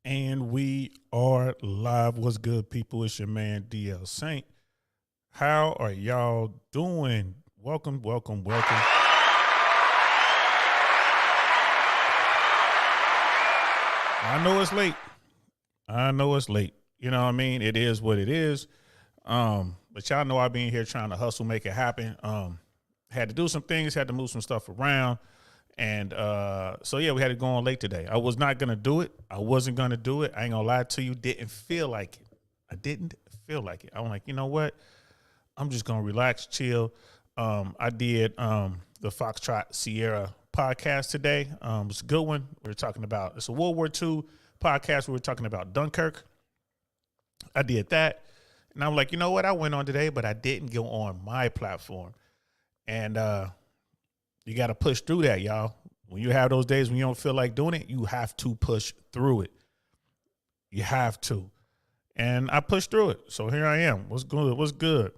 And we are live. What's good, people? It's your man, DL Saint. How are y'all doing? Welcome. I know it's late. You know what I mean? It is what it is. But y'all know I've been here trying to hustle, make it happen. Had to do some things, had to move some stuff around. And so, yeah, we had to go on late today. I was not going to do it. I wasn't going to do it. I ain't going to lie to you. Didn't feel like it. I didn't feel like it. I'm like, you know what? I'm just going to relax, chill. I did the Foxtrot Sierra podcast today. It was a good one. We were talking about, it's a World War II podcast. We were talking about Dunkirk. I did that. And I'm like, you know what? I went on today, but I didn't go on my platform. And you got to push through that, y'all. When you have those days when you don't feel like doing it, you have to push through it. You have to. And I pushed through it. So here I am. What's good? What's good?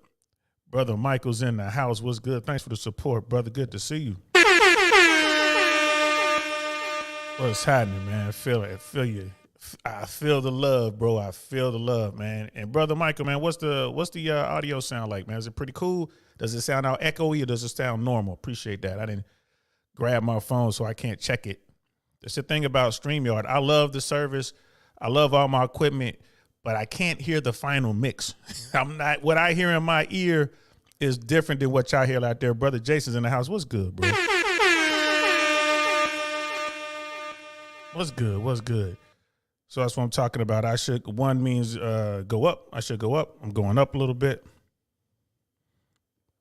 Brother Michael's in the house. What's good? Thanks for the support, brother. Good to see you. What's happening, man? I feel it. I feel you. I feel the love, bro. I feel the love, man. And brother Michael, man, what's the audio sound like, man? Is it pretty cool? Does it sound out echoey or does it sound normal? Appreciate that. I didn't grab my phone, so I can't check it. That's the thing about StreamYard. I love the service. I love all my equipment, but I can't hear the final mix. What I hear in my ear is different than what y'all hear out there. Brother Jason's in the house. What's good, bro? What's good? So that's what I'm talking about. One means go up. I should go up. I'm going up a little bit.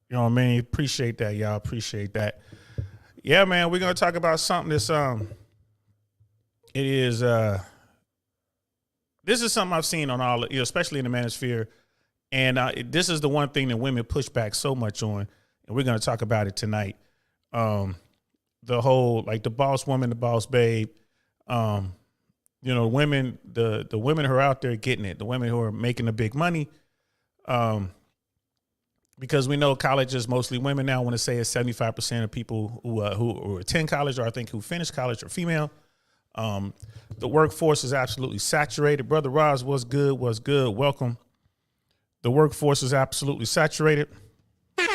You know what I mean? Appreciate that, y'all. Appreciate that. Yeah, man, we're going to talk about something that's, this is something I've seen on all, especially in the manosphere. And this is the one thing that women push back so much on. And we're going to talk about it tonight. The whole, like the boss woman, the boss babe, women, the women who are out there getting it, the women who are making the big money, because we know college is mostly women now. I want to say it's 75% of people who attend college or I think who finish college are female. The workforce is absolutely saturated. Brother Roz, what's good? Welcome. The workforce is absolutely saturated. You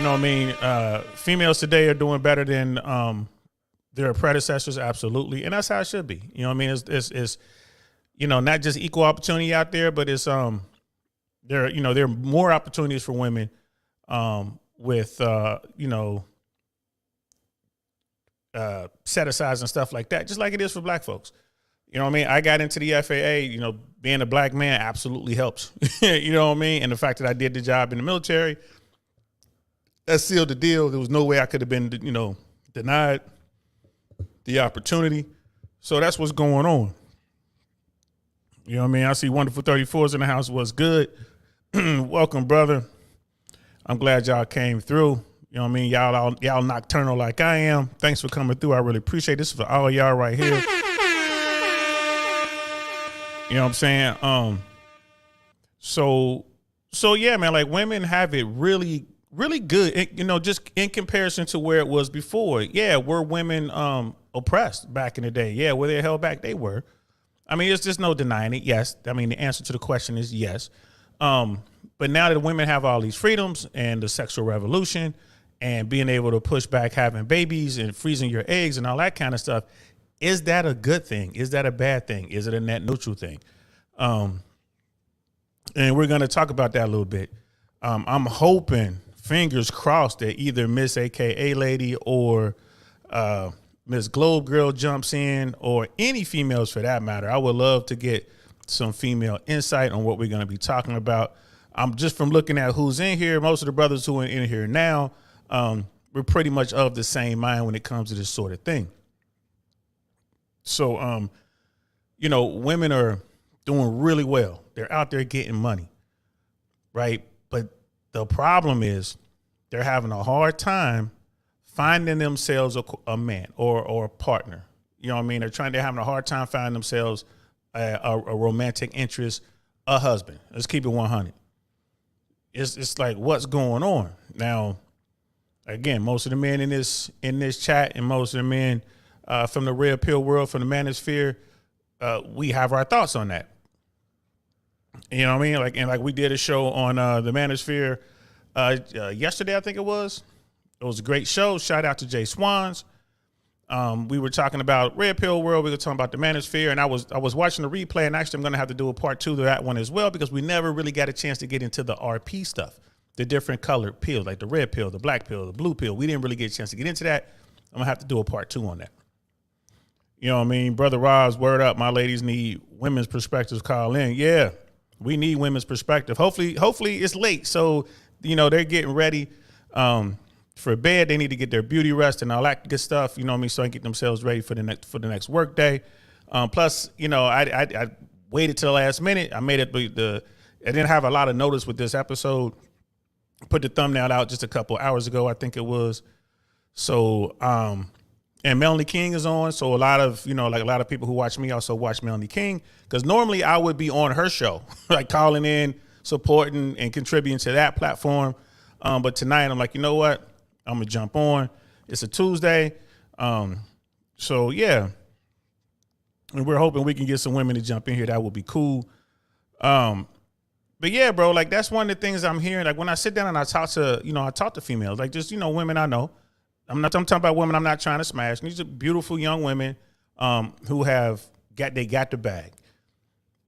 know what I mean? Females today are doing better than their predecessors, absolutely. And that's how it should be. You know what I mean? It's not just equal opportunity out there, but it's there are more opportunities for women with set asides and stuff like that, just like it is for black folks. You know what I mean? I got into the FAA, being a black man absolutely helps. You know what I mean? And the fact that I did the job in the military, that sealed the deal. There was no way I could have been, denied the opportunity. So that's what's going on. You know what I mean? I see Wonderful 34s in the house. What's good? Welcome, brother. I'm glad y'all came through. You know what I mean? Y'all nocturnal like I am. Thanks for coming through. I really appreciate this for all y'all right here. You know what I'm saying? So yeah, man, like women have it really, really good, just in comparison to where it was before. Yeah, were women oppressed back in the day? Yeah, were they held back? They were. I mean, there's just no denying it. Yes. I mean, the answer to the question is yes. But now that women have all these freedoms and the sexual revolution and being able to push back having babies and freezing your eggs and all that kind of stuff, is that a good thing? Is that a bad thing? Is it a net neutral thing? And we're going to talk about that a little bit. I'm hoping, fingers crossed, that either Miss AKA Lady or Miss Globe Girl jumps in, or any females for that matter. I would love to get some female insight on what we're going to be talking about. I'm just from looking at who's in here. Most of the brothers who are in here now, we're pretty much of the same mind when it comes to this sort of thing. So, women are doing really well. They're out there getting money, right? But the problem is they're having a hard time finding themselves a man or a partner. You know what I mean? They're having a hard time finding themselves a romantic interest, a husband. Let's keep it 100. It's like, what's going on now? Again, most of the men in this chat and most of the men from the red pill world, from the manosphere, we have our thoughts on that. You know what I mean? Like we did a show on the manosphere yesterday, I think it was. It was a great show. Shout out to Jay Swans. We were talking about red pill world. We were talking about the manosphere, and I was watching the replay, and actually I'm going to have to do a part 2 to that one as well, because we never really got a chance to get into the RP stuff, the different colored pills, like the red pill, the black pill, the blue pill. We didn't really get a chance to get into that. I'm going to have to do a part 2 on that. You know what I mean? Brother Rob's, word up. My ladies need women's perspectives. Call in. Yeah, we need women's perspective. Hopefully it's late, so you know they're getting ready for bed. They need to get their beauty rest and all that good stuff. You know what I mean? So they can get themselves ready for the next work day. Plus, you know, I waited till the last minute. I made it. I didn't have a lot of notice with this episode. Put the thumbnail out just a couple hours ago, I think it was. So, and Melanie King is on. So a lot of people who watch me also watch Melanie King, because normally I would be on her show, like calling in, supporting and contributing to that platform. But tonight I'm like, you know what? I'm going to jump on. It's a Tuesday. So yeah. And we're hoping we can get some women to jump in here. That would be cool. But yeah, bro, like that's one of the things I'm hearing. Like when I sit down and I talk to females, like just, women I know. I'm talking about women I'm not trying to smash. These are beautiful young women who got the bag.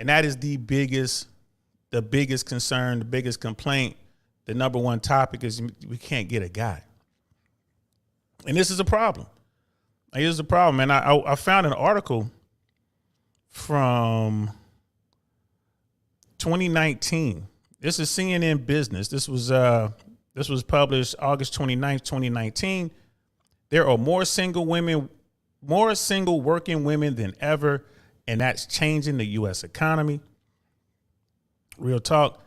And that is the biggest concern, the biggest complaint. The number one topic is we can't get a guy. And this is a problem. Here's the problem. And I found an article from 2019. This is CNN Business. This was published August 29th, 2019. There are more single working women than ever, and that's changing the U.S. economy. Real talk.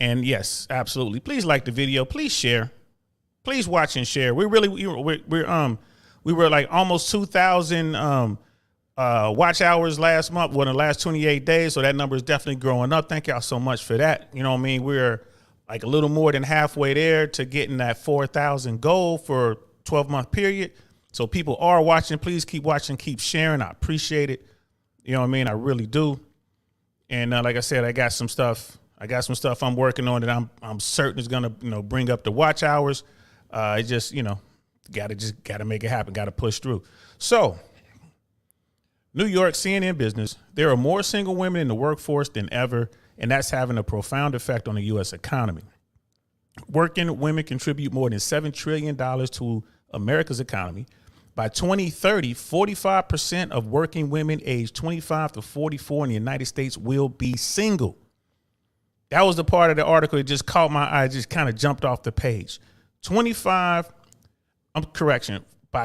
And yes, absolutely. Please like the video. Please share. Please watch and share. We were like almost 2,000 watch hours last month, the last 28 days. So that number is definitely growing up. Thank y'all so much for that. You know what I mean? We're like a little more than halfway there to getting that 4,000 goal for a 12-month period. So people are watching. Please keep watching, keep sharing. I appreciate it. You know what I mean? I really do. And like I said, I got some stuff I'm working on that I'm certain is gonna bring up the watch hours. It just gotta make it happen. Gotta push through. So, New York, CNN Business. There are more single women in the workforce than ever, and that's having a profound effect on the U.S. economy. Working women contribute more than $7 trillion to America's economy. By 2030, 45% of working women aged 25 to 44 in the United States will be single. That was the part of the article that just caught my eye, just kind of jumped off the page. By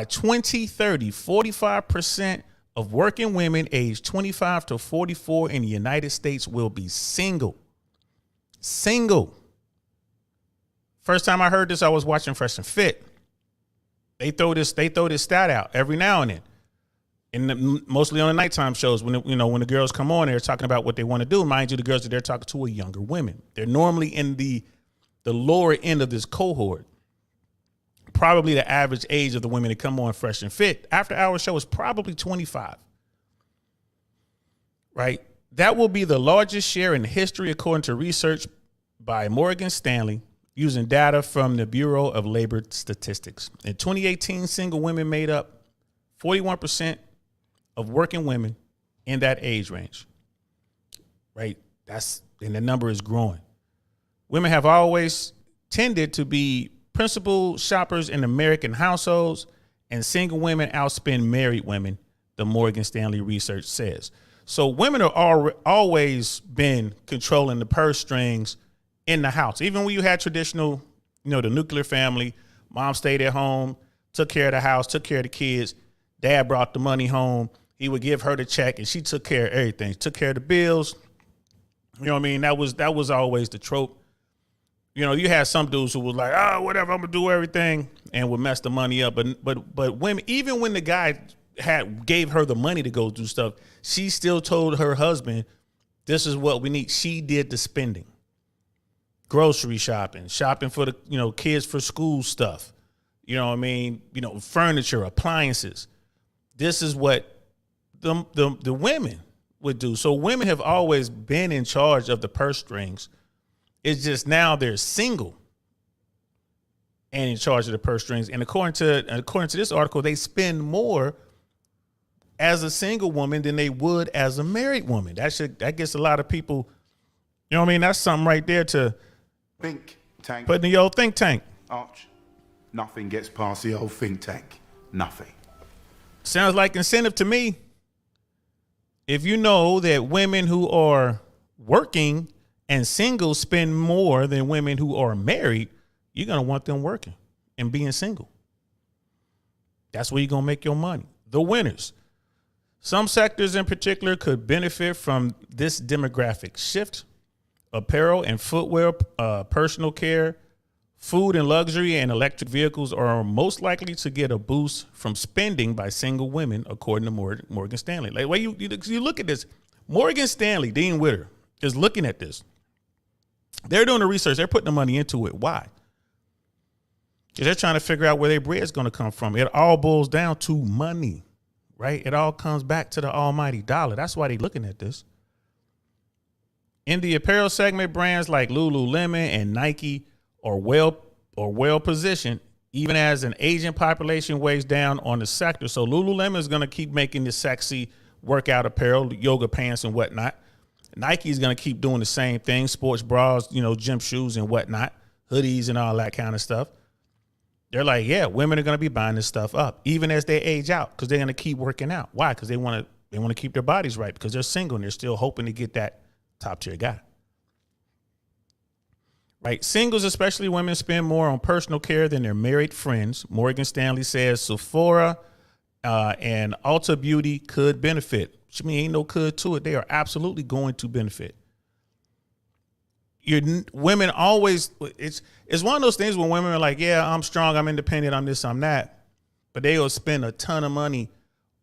2030, 45% of working women aged 25 to 44 in the United States will be single. Single. First time I heard this, I was watching Fresh and Fit. They throw this stat out every now and then. Mostly on the nighttime shows when the girls come on, they're talking about what they want to do. Mind you, the girls that they're talking to are younger women. They're normally in the lower end of this cohort. Probably the average age of the women that come on Fresh and Fit after our show is probably 25. Right? That will be the largest share in history according to research by Morgan Stanley using data from the Bureau of Labor Statistics. In 2018, single women made up 41% of working women in that age range. Right? And the number is growing. Women have always tended to be principal shoppers in American households, and single women outspend married women, the Morgan Stanley research says. So women are always been controlling the purse strings in the house. Even when you had traditional, the nuclear family, mom stayed at home, took care of the house, took care of the kids. Dad brought the money home. He would give her the check and she took care of everything. Took care of the bills. You know what I mean? That was always the trope. You had some dudes who was like, oh, whatever, I'm gonna do everything, and would mess the money up. But women, even when the guy gave her the money to go do stuff, she still told her husband, this is what we need. She did the spending. Grocery shopping for the, kids for school stuff. You know what I mean? Furniture, appliances. this is what the women would do. So women have always been in charge of the purse strings. It's just now they're single and in charge of the purse strings. And according to this article, they spend more as a single woman than they would as a married woman. That gets a lot of people, you know what I mean? That's something right there to think tank. put in the old think tank. Arch, nothing gets past the old think tank. Nothing. Sounds like incentive to me. If you know that women who are working and single spend more than women who are married, you're going to want them working and being single. That's where you're going to make your money. The winners. Some sectors in particular could benefit from this demographic shift. Apparel and footwear, personal care, food and luxury, and electric vehicles are most likely to get a boost from spending by single women, according to Morgan Stanley. Like, when you look at this, Morgan Stanley, Dean Witter, is looking at this. They're doing the research. They're putting the money into it. Why? Because they're trying to figure out where their bread is going to come from. It all boils down to money, right? It all comes back to the almighty dollar. That's why they're looking at this. In the apparel segment, brands like Lululemon and Nike are well positioned, even as an aging population weighs down on the sector. So Lululemon is going to keep making the sexy workout apparel, yoga pants and whatnot. Nike is going to keep doing the same thing, sports bras, gym shoes and whatnot, hoodies and all that kind of stuff. They're like, yeah, women are going to be buying this stuff up, even as they age out, because they're going to keep working out. Why? Because they want to keep their bodies right, because they're single and they're still hoping to get that top tier guy. Right. Singles, especially women, spend more on personal care than their married friends. Morgan Stanley says Sephora and Ulta Beauty could benefit. Which means ain't no could to it. They are absolutely going to benefit. Women always, it's one of those things when women are like, yeah, I'm strong, I'm independent, I'm this, I'm that. But they will spend a ton of money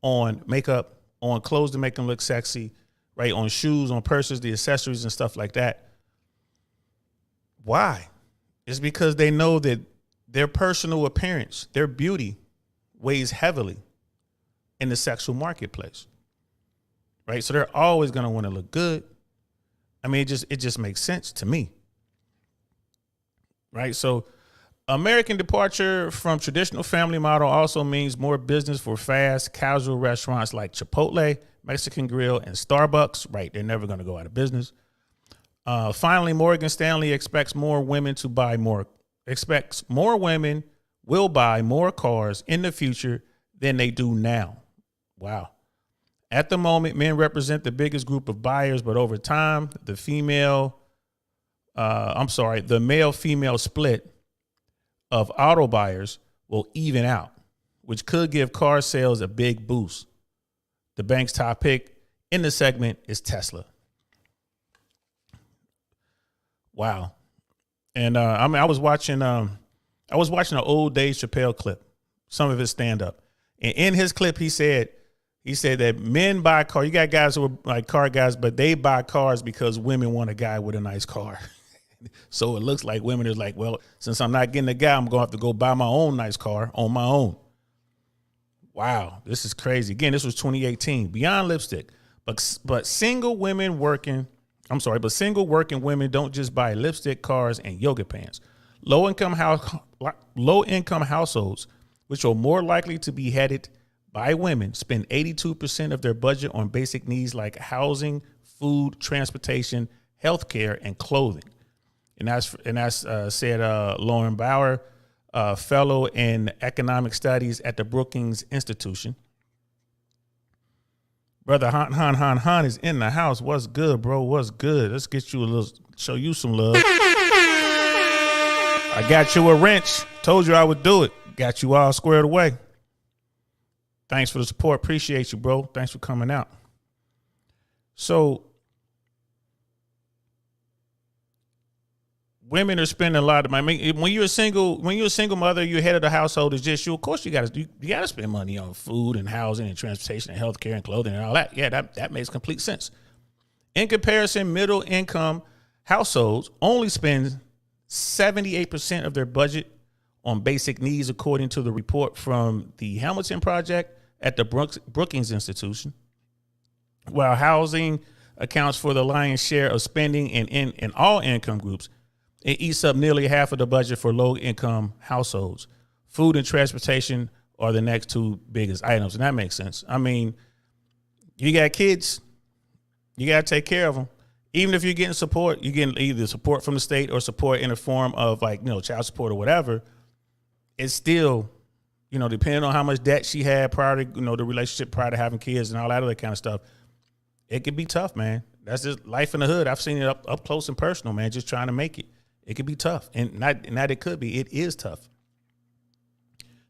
on makeup, on clothes to make them look sexy, right? On shoes, on purses, the accessories and stuff like that. Why? It's because they know that their personal appearance, their beauty weighs heavily in the sexual marketplace, right? So they're always going to want to look good. I mean, it just makes sense to me, right? So American departure from traditional family model also means more business for fast, casual restaurants like Chipotle, Mexican Grill, and Starbucks, right? They're never going to go out of business. Finally, Morgan Stanley expects more women will buy more cars in the future than they do now. Wow. At the moment, men represent the biggest group of buyers, but over time, the male-female split of auto buyers will even out, which could give car sales a big boost. The bank's top pick in the segment is Tesla. Wow. And I was watching an old Dave Chappelle clip, some of his stand up. And in his clip, he said that men buy cars. You got guys who are like car guys, but they buy cars because women want a guy with a nice car. So it looks like women are like, well, since I'm not getting a guy, I'm going to have to go buy my own nice car on my own. Wow, this is crazy. Again, this was 2018, beyond lipstick. But single working women don't just buy lipstick, cars, and yoga pants. Low-income households, which are more likely to be headed by women, spend 82% of their budget on basic needs like housing, food, transportation, healthcare, and clothing. And that's said Lauren Bauer, fellow in economic studies at the Brookings Institution. Brother Han is in the house. What's good, bro? What's good? Let's get you show you some love. I got you a wrench. Told you I would do it. Got you all squared away. Thanks for the support. Appreciate you, bro. Thanks for coming out. So women are spending a lot of money. When you're a single mother, you're head of the household. It's just you. Of course, you got to spend money on food and housing and transportation and healthcare and clothing and all that. Yeah, that makes complete sense. In comparison, middle income households only spend 78% of their budget on basic needs, according to the report from the Hamilton Project, at the Brookings Institution. While housing accounts for the lion's share of spending in all income groups, it eats up nearly half of the budget for low-income households. Food and transportation are the next two biggest items, and that makes sense. I mean, you got kids, you got to take care of them. Even if you're getting support, you're getting either support from the state or support in the form of child support or whatever. It's still, depending on how much debt she had prior to, the relationship prior to having kids and all that other kind of stuff, it could be tough, man. That's just life in the hood. I've seen it up close and personal, man, just trying to make it. It could be tough. And not it could be, it is tough.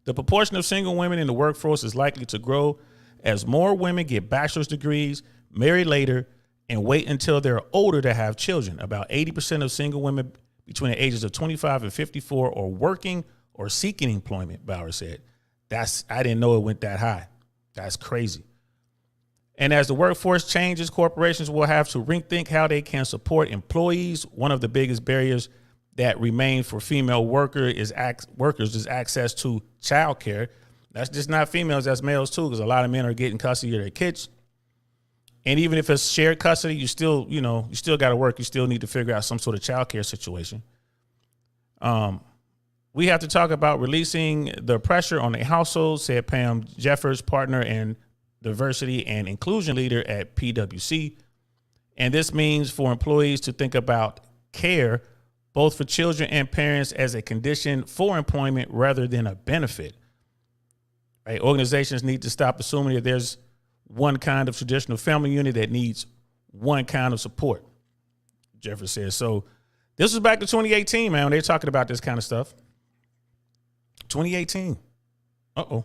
The proportion of single women in the workforce is likely to grow as more women get bachelor's degrees, marry later, and wait until they're older to have children. About 80% of single women between the ages of 25 and 54 are working or seeking employment, Bauer said. I didn't know it went that high. That's crazy. And as the workforce changes, corporations will have to rethink how they can support employees. One of the biggest barriers that remain for female workers is access to child care. That's just not females, that's males too, because a lot of men are getting custody of their kids. And even if it's shared custody, you still got to work. You still need to figure out some sort of child care situation. We have to talk about releasing the pressure on the household, said Pam Jeffers, partner and diversity and inclusion leader at PwC. And this means for employees to think about care, both for children and parents, as a condition for employment rather than a benefit. Right? Organizations need to stop assuming that there's one kind of traditional family unit that needs one kind of support, Jeffers says. So this was back to 2018, man, when they were talking about this kind of stuff. 2018. Uh-oh.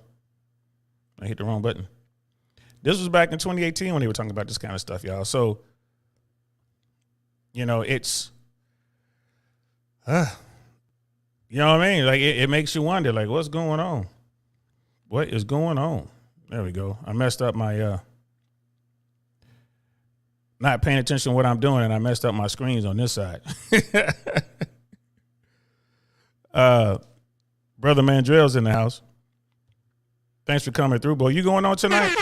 I hit the wrong button. This was back in 2018 when they were talking about this kind of stuff, y'all. So, it's, you know what I mean? Like, it makes you wonder, like, what's going on? What is going on? There we go. I messed up my, not paying attention to what I'm doing, and I messed up my screens on this side. Brother Mandrell's in the house. Thanks for coming through, boy. You going on tonight?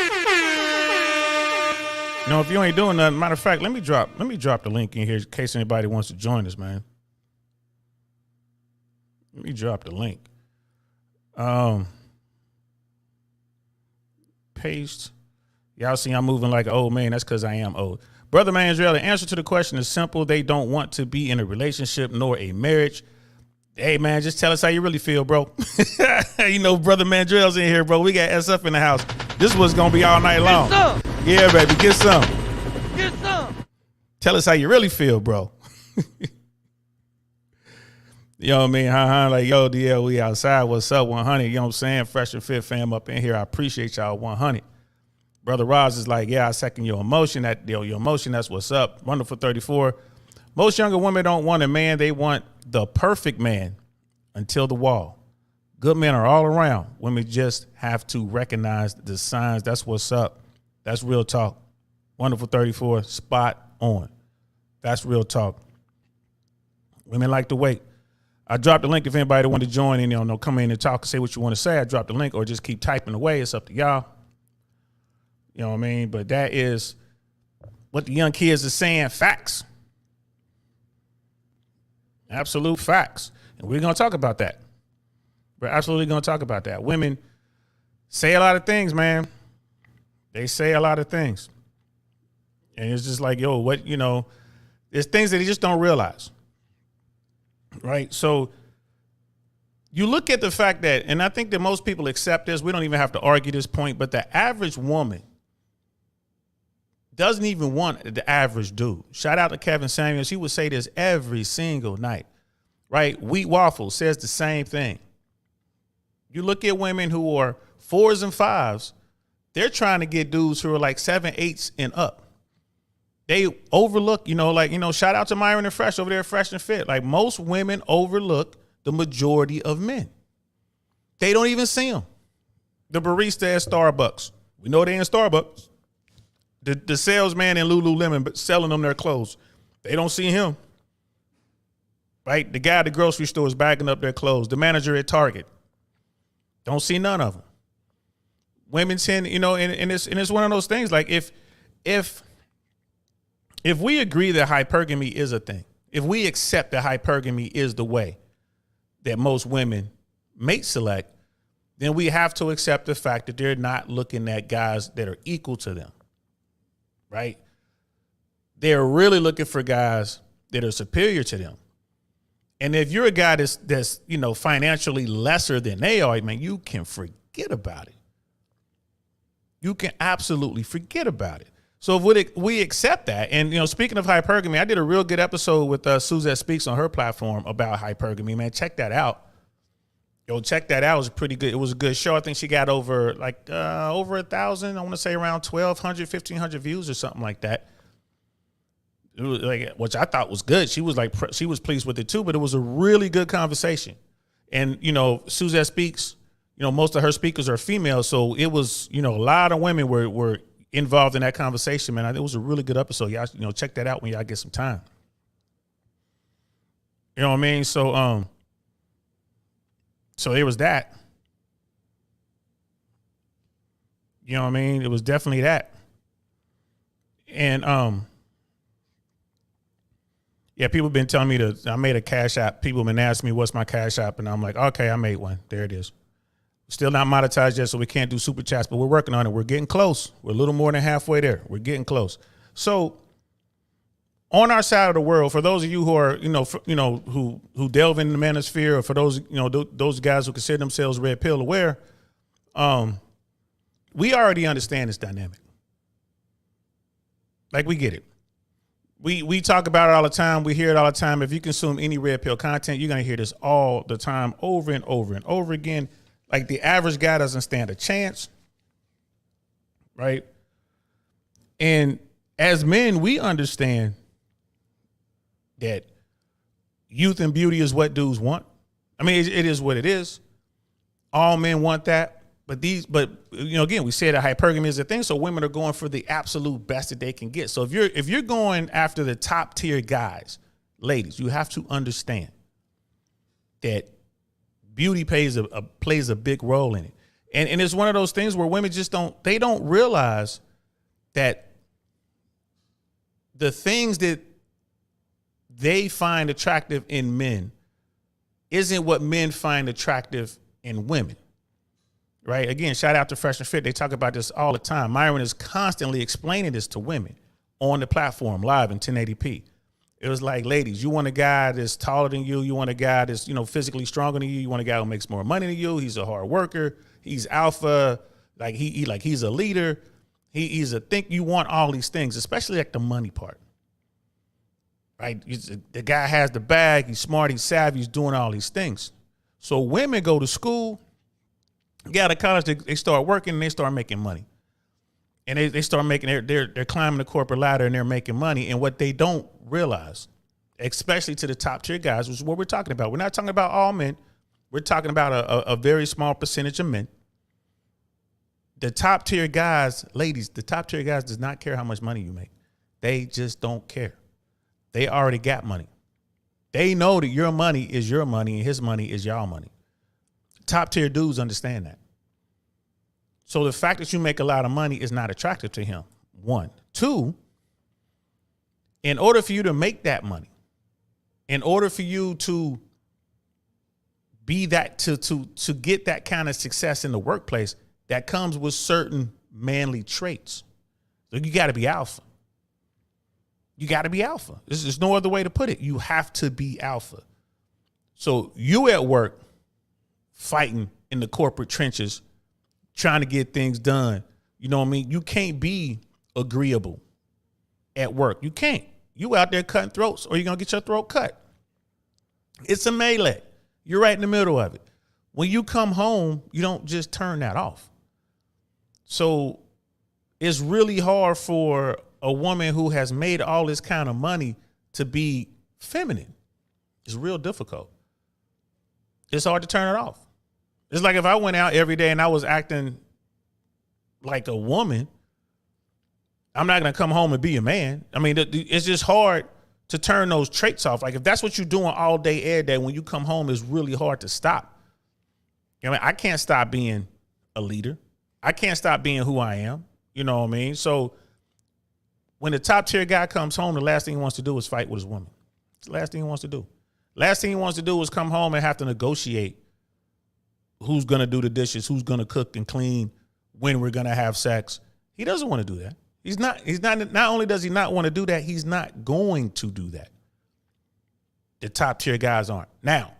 If you ain't doing nothing, matter of fact, let me drop the link in here in case anybody wants to join us, man. Let me drop the link. Paste. Y'all see I'm moving like an old man. That's because I am old. Brother Mandrell, the answer to the question is simple. They don't want to be in a relationship nor a marriage. Hey, man, just tell us how you really feel, bro. Brother Mandrell's in here, bro. We got SF in the house. This was going to be all night long. Get some. Yeah, baby, get some. Get some. Tell us how you really feel, bro. You know what I mean? Like, yo, DL, we outside. What's up, 100? You know what I'm saying? Fresh and Fit fam up in here. I appreciate y'all, 100. Brother Roz is like, yeah, I second your emotion. Your emotion, that's what's up. Wonderful 34. Most younger women don't want a man. They want the perfect man until the wall. Good men are all around. Women just have to recognize the signs. That's what's up. That's real talk. Wonderful 34. Spot on. That's real talk. Women like to wait. I dropped the link if anybody want to join and come in and talk and say what you want to say. I dropped the link, or just keep typing away. It's up to y'all. You know what I mean? But that is what the young kids are saying. Facts. Absolute facts. And we're going to talk about that. We're absolutely going to talk about that. Women say a lot of things, man. They say a lot of things. And it's just like, yo, there's things that they just don't realize. Right? So you look at the fact that, and I think that most people accept this, we don't even have to argue this point, but the average woman doesn't even want the average dude. Shout out to Kevin Samuels. He would say this every single night, right? Wheat Waffle says the same thing. You look at women who are 4s and 5s, they're trying to get dudes who are like 7, 8s and up. They overlook, shout out to Myron and Fresh over there, Fresh and Fit. Like, most women overlook the majority of men. They don't even see them. The barista at Starbucks. We know they in Starbucks. The salesman in Lululemon but selling them their clothes. They don't see him. Right? The guy at the grocery store is bagging up their clothes. The manager at Target. Don't see none of them. women tend, and it's one of those things. Like if we agree that hypergamy is a thing, if we accept that hypergamy is the way that most women mate select, then we have to accept the fact that they're not looking at guys that are equal to them, right? They're really looking for guys that are superior to them. And if you're a guy that's financially lesser than they are, man, you can forget about it. You can absolutely forget about it. So if we accept that, and speaking of hypergamy, I did a real good episode with Suzette Speaks on her platform about hypergamy. Man, check that out. Check that out. It was pretty good. It was a good show. I think she got over 1,000. I want to say around 1,200, 1,500 views or something like that. It was which I thought was good. She was she was pleased with it too. But it was a really good conversation. And Suzette Speaks. Most of her speakers are female, so it was a lot of women were involved in that conversation. Man, it was a really good episode. Y'all, check that out when y'all get some time. You know what I mean? So there was that. You know what I mean? It was definitely that. And yeah, people have been telling me I made a Cash App. People have been asking me what's my Cash App, and I'm like, okay, I made one. There it is. Still not monetized yet, so we can't do super chats, but we're working on it. We're getting close. We're a little more than halfway there. We're getting close. So on our side of the world, for those of you who are, who delve into the manosphere, or for those, those guys who consider themselves red pill aware, we already understand this dynamic. Like, we get it. We talk about it all the time. We hear it all the time. If you consume any red pill content, you're going to hear this all the time, over and over and over again. Like, the average guy doesn't stand a chance, right? And as men, we understand that youth and beauty is what dudes want. I mean, it is what it is. All men want that. But again, we say that hypergamy is a thing, so women are going for the absolute best that they can get. So if you're going after the top tier guys, ladies, you have to understand that beauty plays a big role in it. And it's one of those things where women just don't realize that the things that they find attractive in men isn't what men find attractive in women. Right? Again, shout out to Fresh and Fit. They talk about this all the time. Myron is constantly explaining this to women on the platform live in 1080p. It was like, ladies, you want a guy that's taller than you. You want a guy that's, physically stronger than you. You want a guy who makes more money than you. He's a hard worker. He's alpha. Like he's a leader. He's a think. You want all these things, especially like the money part. Right? The guy has the bag. He's smart. He's savvy. He's doing all these things. So women go to school. Get out of college, they start working and they start making money. And they start making, they're climbing the corporate ladder and they're making money. And what they don't realize, especially to the top tier guys, which is what we're talking about. We're not talking about all men. We're talking about a very small percentage of men. The top tier guys, ladies, the top tier guys does not care how much money you make. They just don't care. They already got money. They know that your money is your money and his money is y'all money. Top tier dudes understand that. So the fact that you make a lot of money is not attractive to him. One. Two, in order for you to make that money, in order for you to be that, to get that kind of success in the workplace, that comes with certain manly traits. So you got to be alpha. You got to be alpha. There's no other way to put it. You have to be alpha. So you at work, fighting in the corporate trenches, trying to get things done. You know what I mean? You can't be agreeable at work. You can't. You out there cutting throats or you're going to get your throat cut. It's a melee. You're right in the middle of it. When you come home, you don't just turn that off. So it's really hard for a woman who has made all this kind of money to be feminine. It's real difficult. It's hard to turn it off. It's like if I went out every day and I was acting like a woman, I'm not going to come home and be a man. I mean, it's just hard to turn those traits off. Like if that's what you're doing all day, every day, when you come home, it's really hard to stop. I mean, I can't stop being a leader. I can't stop being who I am. You know what I mean? So when the top tier guy comes home, the last thing he wants to do is fight with his woman. It's the last thing he wants to do. Last thing he wants to do is come home and have to negotiate who's going to do the dishes, who's going to cook and clean, when we're going to have sex. He doesn't want to do that. Not only does he not want to do that, he's not going to do that. The top tier guys aren't. Now,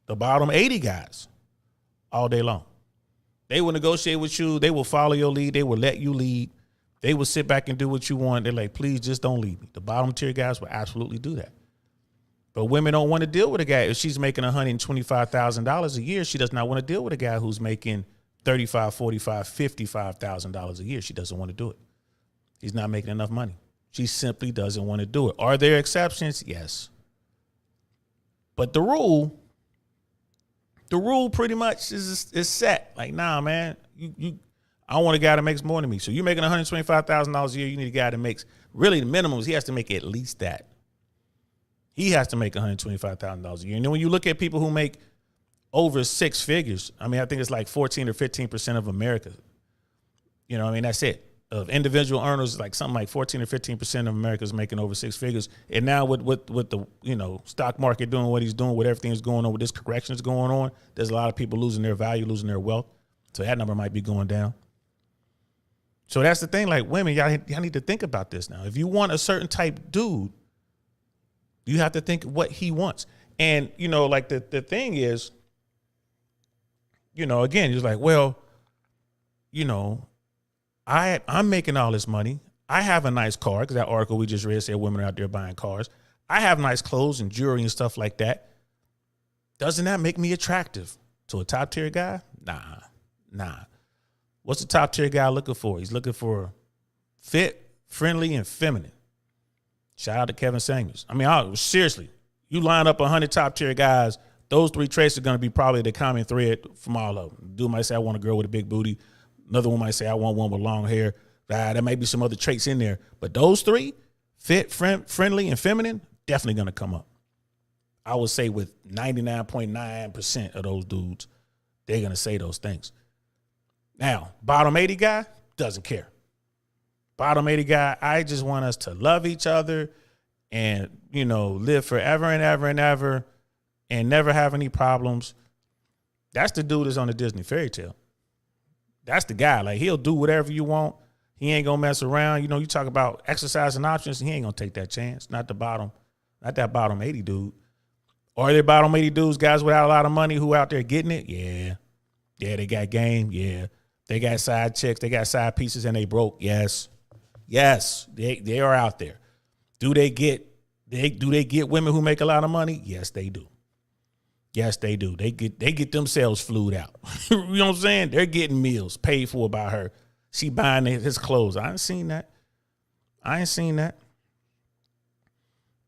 the bottom 80 guys, all day long. They will negotiate with you. They will follow your lead. They will let you lead. They will sit back and do what you want. They're like, please just don't leave me. The bottom tier guys will absolutely do that. But women don't want to deal with a guy. If she's making $125,000 a year, she does not want to deal with a guy who's making $35,000, $45,000, $55,000 a year. She doesn't want to do it. He's not making enough money. She simply doesn't want to do it. Are there exceptions? Yes. But the rule pretty much is set. Like, nah, man, I want a guy that makes more than me. So you're making $125,000 a year. You need a guy that makes, really the minimum is he has to make at least that. He has to make $125,000 a year. And then when you look at people who make over six figures, I mean, I think it's like 14 or 15% of America. You know, I mean, that's it. Of individual earners, like something like 14 or 15% of America is making over six figures. And now with the, you know, stock market doing what he's doing, with everything that's going on, with this correction that's going on, there's a lot of people losing their value, losing their wealth. So that number might be going down. So that's the thing. Like, women, y'all need to think about this now. If you want a certain type dude, you have to think what he wants. And, you know, like the thing is, you know, again, you're like, well, you know, I'm making all this money. I have a nice car, because that article we just read said women are out there buying cars. I have nice clothes and jewelry and stuff like that. Doesn't that make me attractive to a top tier guy? Nah. What's the top tier guy looking for? He's looking for fit, friendly, and feminine. Shout out to Kevin Samuels. I mean, seriously, you line up 100 top tier guys, those three traits are going to be probably the common thread from all of them. Dude might say, I want a girl with a big booty. Another one might say, I want one with long hair. There may be some other traits in there. But those three, fit, friendly, and feminine, definitely going to come up. I would say with 99.9% of those dudes, they're going to say those things. Now, bottom 80 guy doesn't care. Bottom 80 guy, I just want us to love each other and, you know, live forever and ever and ever and never have any problems. That's the dude that's on the Disney fairy tale. That's the guy. Like, he'll do whatever you want. He ain't gonna mess around. You know, you talk about exercising options, he ain't gonna take that chance. Not that bottom 80 dude. Are there bottom 80 dudes, guys without a lot of money who out there getting it? Yeah. Yeah, they got game. Yeah. They got side chicks, they got side pieces, and they broke. Yes. They are out there. Do they get women who make a lot of money? Yes, they do. Yes, they do. They get themselves flued out. You know what I'm saying? They're getting meals paid for by her. She buying his clothes. I ain't seen that.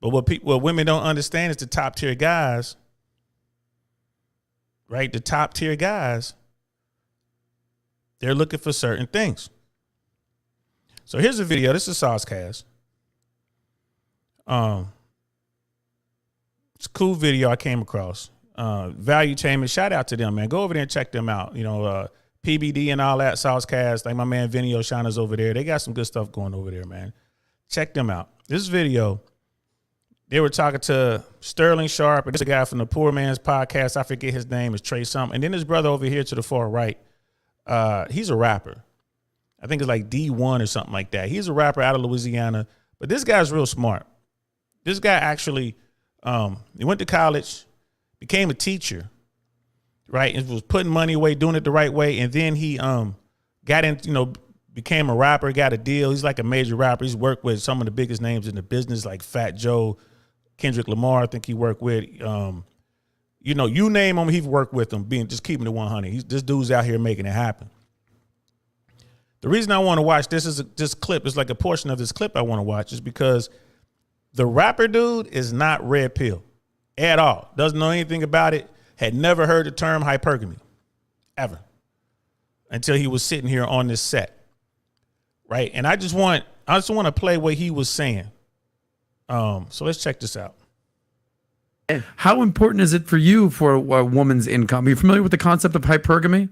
But what women don't understand is the top tier guys, right? The top tier guys, they're looking for certain things. So here's a video. This is Saucecast. It's a cool video I came across. Value Chain, shout out to them, man. Go over there and check them out. You know, PBD and all that, Saucecast, like my man Vinny Oshana's over there. They got some good stuff going over there, man. Check them out. This video, they were talking to Sterling Sharp, and this is a guy from the Poor Man's Podcast. I forget his name, is Trey something. And then his brother over here to the far right, he's a rapper. I think it's like D1 or something like that. He's a rapper out of Louisiana, but this guy's real smart. This guy actually, he went to college, became a teacher, right? And was putting money away, doing it the right way. And then he got in, you know, became a rapper, got a deal. He's like a major rapper. He's worked with some of the biggest names in the business, like Fat Joe, Kendrick Lamar, I think he worked with. You know, you name him, he's worked with him, just keeping it 100. This dude's out here making it happen. The reason I want to watch this clip is like a portion of this clip I want to watch is because the rapper dude is not red pill at all. Doesn't know anything about it. Had never heard the term hypergamy ever until he was sitting here on this set. Right. And I just want to play what he was saying. So let's check this out. How important is it for you for a woman's income? Are you familiar with the concept of hypergamy?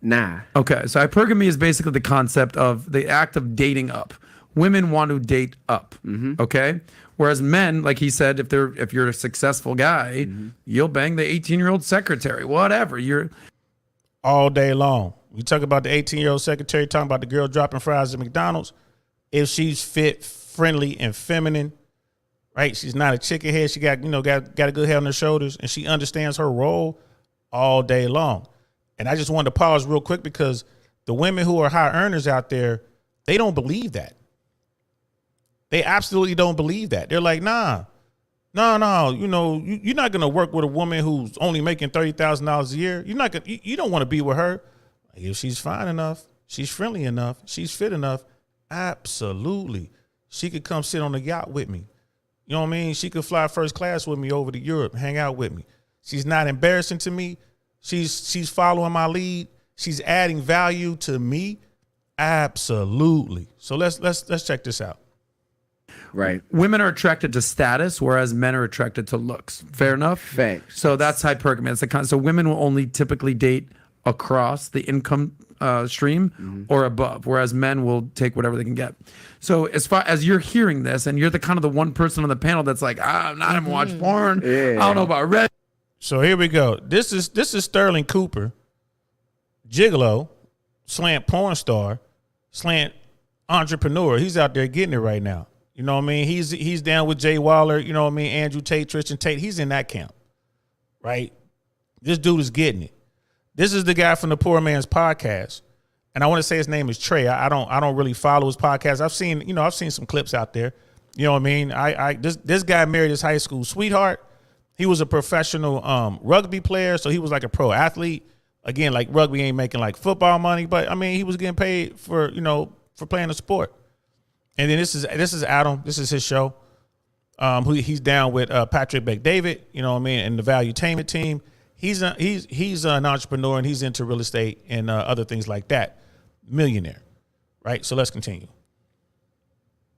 Nah. Okay, so hypergamy is basically the concept of the act of dating up. Women want to date up. Okay, whereas men, like he said, if you're a successful guy, you'll bang the 18-year-old secretary, whatever. You're all day long. We talk about the 18-year-old secretary, talking about the girl dropping fries at McDonald's. If she's fit, friendly, and feminine, right? She's not a chicken head. She got a good head on her shoulders, and she understands her role all day long. And I just wanted to pause real quick because the women who are high earners out there, they don't believe that. They absolutely don't believe that. They're like, no. You're not gonna work with a woman who's only making $30,000 a year. You're not gonna. You don't want to be with her. If she's fine enough, she's friendly enough, she's fit enough, absolutely, she could come sit on the yacht with me. You know what I mean? She could fly first class with me over to Europe, hang out with me. She's not embarrassing to me. She's following my lead. She's adding value to me. Absolutely. So let's check this out. Right. women are attracted to status, whereas men are attracted to looks. Fair enough. Facts. So that's hypergamy. It's so women will only typically date across the income stream or above, whereas men will take whatever they can get. So as far as you're hearing this, and you're the kind of the one person on the panel that's like, I'm not even watch porn. I don't know about red. So here we go. This is Sterling Cooper, gigolo, slant porn star, slant entrepreneur. He's out there getting it right now. You know what I mean? He's down with Jay Waller. You know what I mean? Andrew Tate, Tristan Tate. He's in that camp, right? This dude is getting it. This is the guy from the Poor Man's Podcast, and I want to say his name is Trey. I don't really follow his podcast. I've seen some clips out there. You know what I mean? This guy married his high school sweetheart. He was a professional rugby player, so he was like a pro athlete. Again, like rugby ain't making like football money, but I mean he was getting paid for playing the sport. And then this is Adam. This is his show. He's down with Patrick Bet-David. You know what I mean, and the Valuetainment team. He's an entrepreneur and he's into real estate and other things like that. Millionaire, right? So let's continue.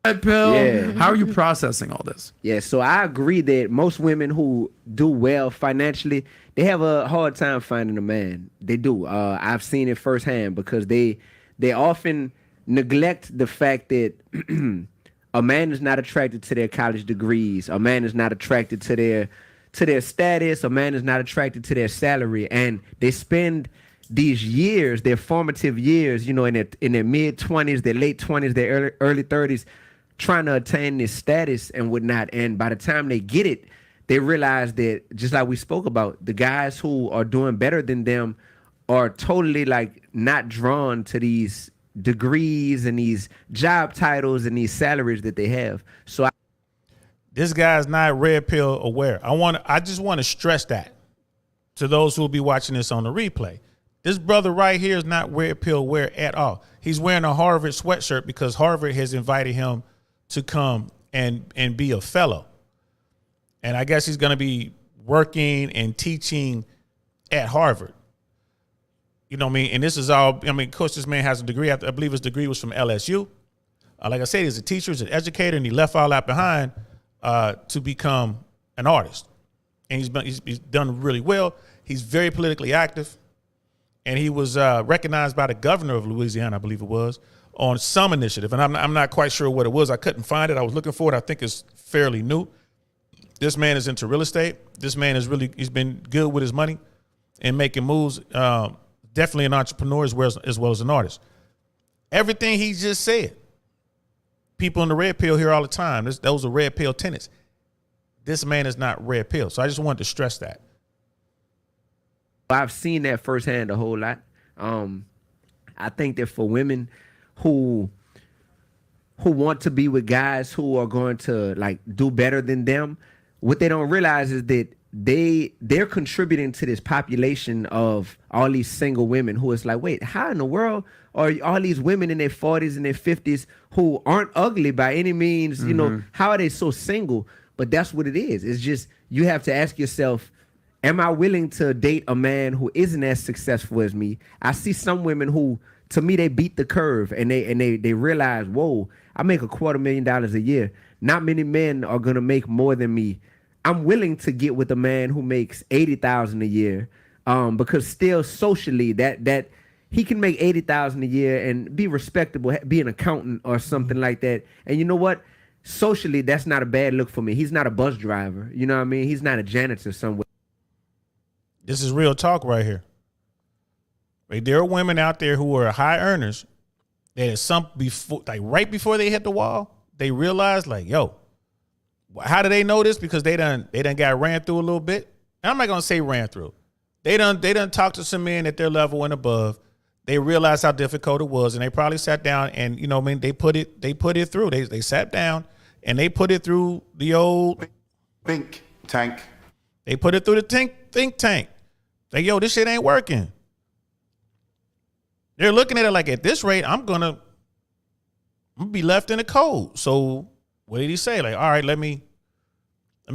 Pill. Yeah. How are you processing all this? Yeah, so I agree that most women who do well financially, they have a hard time finding a man. They do. I've seen it firsthand because they often neglect the fact that a man is not attracted to their college degrees. A man is not attracted to their status. A man is not attracted to their salary, and they spend these years, their formative years, in their mid-20s, their late 20s, their early 30s, trying to attain this status and whatnot. And by the time they get it, they realize that, just like we spoke about, the guys who are doing better than them are totally like not drawn to these degrees and these job titles and these salaries that they have. So This guy's not red pill aware. I just want to stress that to those who will be watching this on the replay. This brother right here is not red pill aware at all. He's wearing a Harvard sweatshirt because Harvard has invited him to come and be a fellow. And I guess he's going to be working and teaching at Harvard. You know what I mean? And this is all, of course, this man has a degree. I believe his degree was from LSU. Like I said, he's a teacher, he's an educator, and he left all that behind to become an artist. And he's done really well. He's very politically active. And he was recognized by the governor of Louisiana, I believe it was, on some initiative. And I'm not quite sure what it was. I couldn't find it. I was looking for it. I think it's fairly new. This man is into real estate. This man he's been good with his money and making moves. Definitely an entrepreneur as well as an artist. Everything he just said, people in the red pill hear all the time. Those are red pill tenets. This man is not red pill. So I just wanted to stress that. I've seen that firsthand a whole lot. I think that for women who want to be with guys who are going to like do better than them, what they don't realize is that they're contributing to this population of all these single women who is like, wait, how in the world are all these women in their 40s and their 50s who aren't ugly by any means? How are they so single? But that's what it is. It's just, you have to ask yourself, am I willing to date a man who isn't as successful as me? I see some women who, to me, they beat the curve and they realize, whoa, I make $250,000 a year. Not many men are gonna make more than me. I'm willing to get with a man who makes $80,000 a year, because still socially that he can make 80,000 a year and be respectable, be an accountant or something like that. And you know what? Socially, that's not a bad look for me. He's not a bus driver. You know what I mean? He's not a janitor somewhere. This is real talk right here. Right? There are women out there who are high earners that at some before, like right before they hit the wall, they realize like, yo, how do they know this? Because they done got ran through a little bit. And I'm not gonna say ran through. They done talked to some men at their level and above. They realized how difficult it was, and they probably sat down and you know what I mean, they put it through. They sat down and they put it through the old Think tank. They put it through the think tank. Like, yo, this shit ain't working. They're looking at it like, at this rate, I'm gonna be left in the cold. So what did he say? Like, all right, let me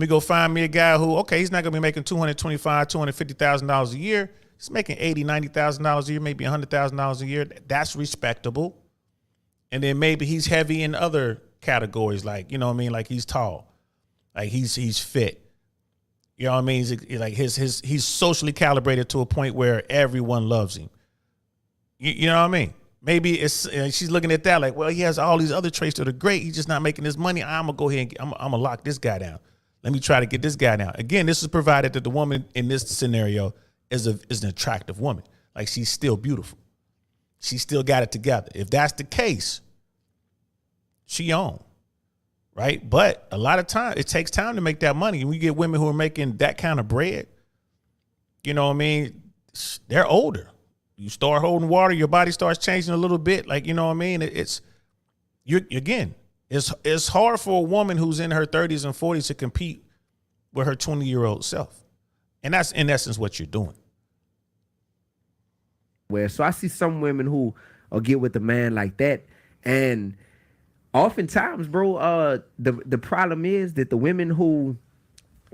go find me a guy who, okay, he's not gonna be making $250,000 a year. He's making $90,000 a year, maybe $100,000 a year. That's respectable. And then maybe he's heavy in other categories, like, you know what I mean, like he's tall, like he's fit. You know what I mean? He's like he's socially calibrated to a point where everyone loves him. You know what I mean? Maybe it's she's looking at that like, well, he has all these other traits that are great. He's just not making this money. I'm gonna go ahead and I'm gonna lock this guy down. Let me try to get this guy down. Again, this is provided that the woman in this scenario is an attractive woman. Like, she's still beautiful. She still got it together. If that's the case, she on. Right? But a lot of time, it takes time to make that money. And we get women who are making that kind of bread, you know what I mean? They're older. You start holding water, your body starts changing a little bit. Like, you know what I mean? It's hard for a woman who's in her 30s and 40s to compete with her 20-year-old self. And that's in essence what you're doing. So I see some women who will get with a man like that, and oftentimes, bro, the problem is that the women who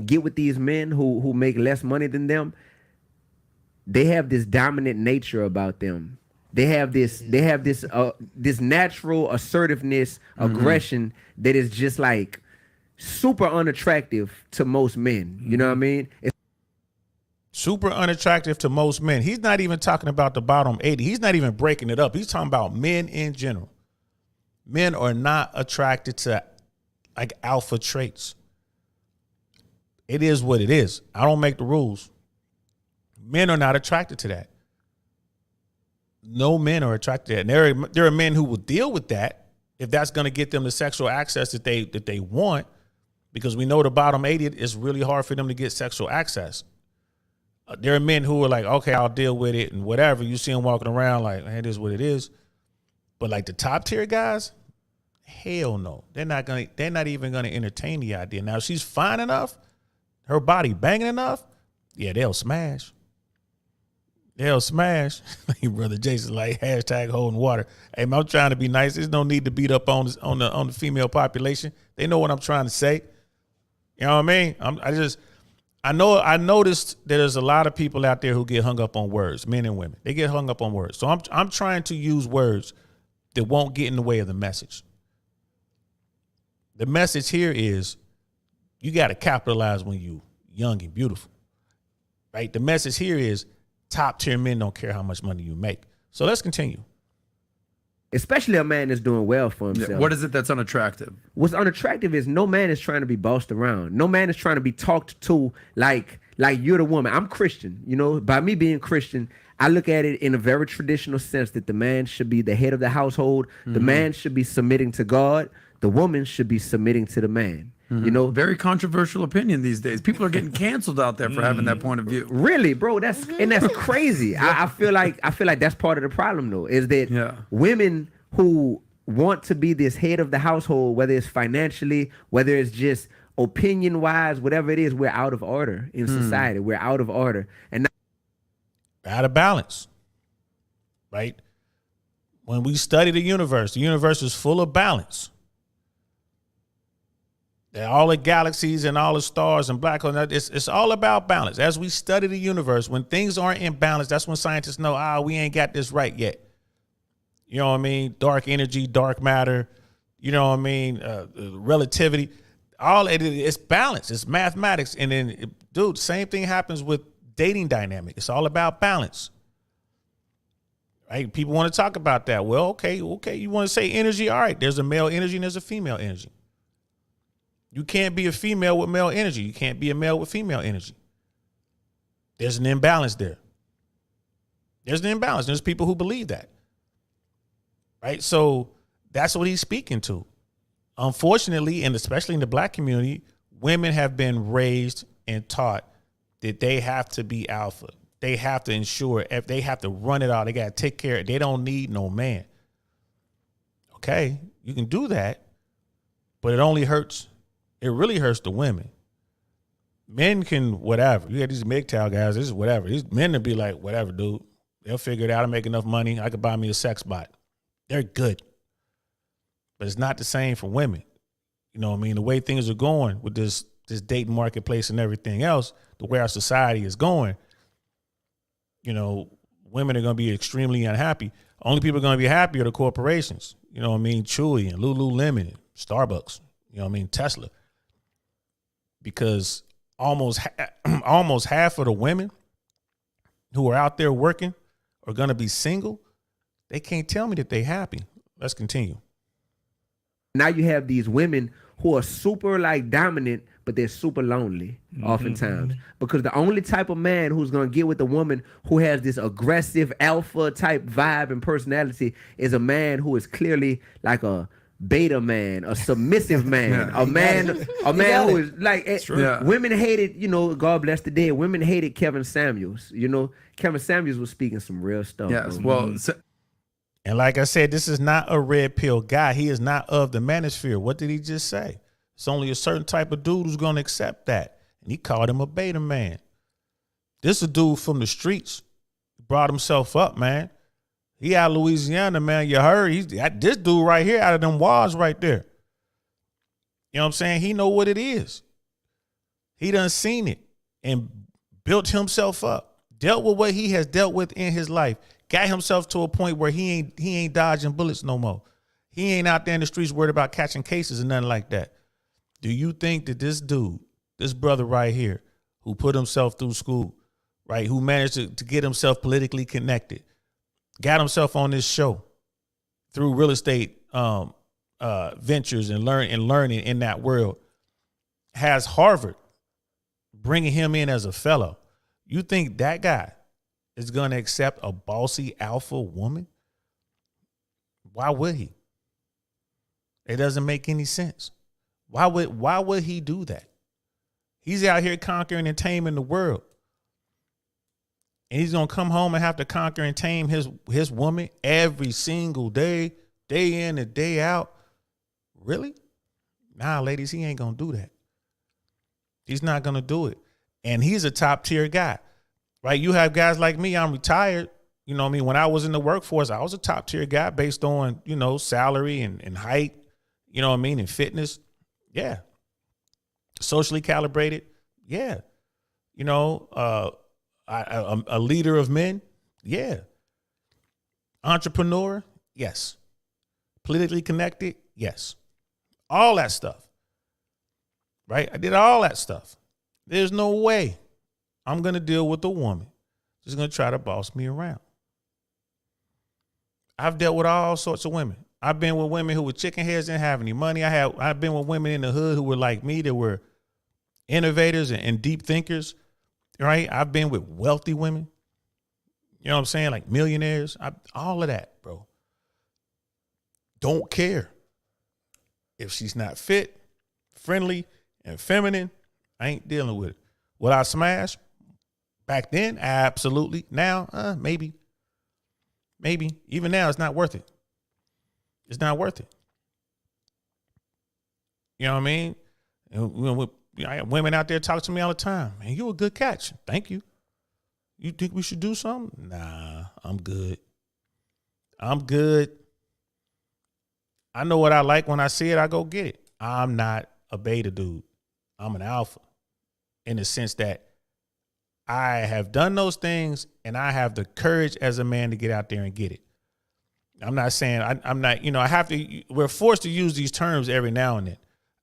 get with these men who make less money than them, they have this dominant nature about them. They have this this natural assertiveness, aggression that is just like super unattractive to most men. You know what I mean? Super unattractive to most men. He's not even talking about the bottom 80. He's not even breaking it up. He's talking about men in general. Men are not attracted to like alpha traits. It is what it is. I don't make the rules. Men are not attracted to that. No men are attracted to that. And there are men who will deal with that if that's going to get them the sexual access that they want, because we know the bottom 80, it's really hard for them to get sexual access. There are men who are like, okay, I'll deal with it and whatever. You see them walking around like, hey, it is what it is. But like the top tier guys, hell no. They're not even gonna entertain the idea. Now, if she's fine enough, her body banging enough, yeah, they'll smash. They'll smash. Brother Jason, like, hashtag holding water. Hey, man, I'm trying to be nice. There's no need to beat up on the female population. They know what I'm trying to say. You know what I mean? I noticed that there's a lot of people out there who get hung up on words, men and women. They get hung up on words. So I'm trying to use words that won't get in the way of the message. The message here is you got to capitalize when you young and beautiful, right? The message here is top tier men don't care how much money you make. So let's continue. Especially a man that's doing well for himself. Yeah. What is it that's unattractive? What's unattractive is no man is trying to be bossed around. No man is trying to be talked to like you're the woman. I'm Christian, you know. By me being Christian, I look at it in a very traditional sense that the man should be the head of the household. The man should be submitting to God. The woman should be submitting to the man. You know, very controversial opinion these days. People are getting canceled out there for having that point of view. Really, bro, that's crazy. I feel like that's part of the problem though, is that women who want to be this head of the household, whether it's financially, whether it's just opinion wise, whatever it is, we're out of order in society. We're out of order. And out of balance. Right? When we study the universe is full of balance. All the galaxies and all the stars and black holes, it's all about balance. As we study the universe, when things aren't in balance, that's when scientists know, we ain't got this right yet. You know what I mean? Dark energy, dark matter, you know what I mean? Relativity, all it's balance, it's mathematics. And then, dude, same thing happens with dating dynamic. It's all about balance. Right? People want to talk about that. Well, okay. You want to say energy? All right. There's a male energy and there's a female energy. You can't be a female with male energy. You can't be a male with female energy. There's an imbalance there. There's an imbalance. There's people who believe that. Right? So that's what he's speaking to. Unfortunately, and especially in the black community, women have been raised and taught that they have to be alpha. They have to ensure, if they have to run it all, they got to take care of it. They don't need no man. Okay, you can do that, but it really hurts the women. Men can whatever. You got these MGTOW guys, this is whatever. These men will be like, whatever, dude. They'll figure it out and make enough money. I could buy me a sex bot. They're good. But it's not the same for women. You know what I mean? The way things are going with this dating marketplace and everything else, the way our society is going, you know, women are going to be extremely unhappy. Only people are going to be happy are the corporations. You know what I mean? Chewy and Lululemon and Starbucks. You know what I mean? Tesla. Because almost half of the women who are out there working are going to be single. They can't tell me that they happy. Let's continue. Now you have these women who are super like dominant, but they're super lonely oftentimes, because the only type of man who's going to get with a woman who has this aggressive alpha type vibe and personality is a man who is clearly like a beta man, a submissive man, a man who is like, women hated, you know, God bless the dead, women hated Kevin Samuels. You know, Kevin Samuels was speaking some real stuff. Yes, bro. well, And like I said, this is not a red pill guy. He is not of the manosphere. What did he just say? It's only a certain type of dude who's going to accept that. And he called him a beta man. This is a dude from the streets. He brought himself up, man. He out of Louisiana, man. You heard? This dude right here out of them walls right there. You know what I'm saying? He know what it is. He done seen it and built himself up. Dealt with what he has dealt with in his life. Got himself to a point where he ain't dodging bullets no more. He ain't out there in the streets worried about catching cases and nothing like that. Do you think that this dude, this brother right here, who put himself through school, right, who managed to get himself politically connected, got himself on this show through real estate ventures and learning in that world, has Harvard bringing him in as a fellow? You think that guy is going to accept a bossy alpha woman? Why would he? It doesn't make any sense. Why would he do that? He's out here conquering and taming the world. And he's going to come home and have to conquer and tame his woman every single day, day in and day out. Really? Nah, ladies, he ain't going to do that. He's not going to do it. And he's a top tier guy. Right, you have guys like me, I'm retired. You know what I mean? When I was in the workforce, I was a top tier guy based on, you know, salary and height, you know what I mean, and fitness. Yeah. Socially calibrated. Yeah. You know, a leader of men. Yeah. Entrepreneur. Yes. Politically connected. Yes. All that stuff. Right? I did all that stuff. There's no way I'm going to deal with a woman who's going to try to boss me around. I've dealt with all sorts of women. I've been with women who were chicken heads, didn't have any money. I've been with women in the hood who were like me, that were innovators and deep thinkers, right? I've been with wealthy women, you know what I'm saying? Like millionaires, all of that, bro. Don't care. If she's not fit, friendly, and feminine, I ain't dealing with it. Will I smash? Back then, absolutely. Now, maybe. Maybe. Even now, it's not worth it. It's not worth it. You know what I mean? I have women out there talk to me all the time. Man, you a good catch. Thank you. You think we should do something? Nah, I'm good. I'm good. I know what I like. When I see it, I go get it. I'm not a beta dude. I'm an alpha, in the sense that I have done those things and I have the courage as a man to get out there and get it. I'm not saying I'm not, you know, we're forced to use these terms every now and then.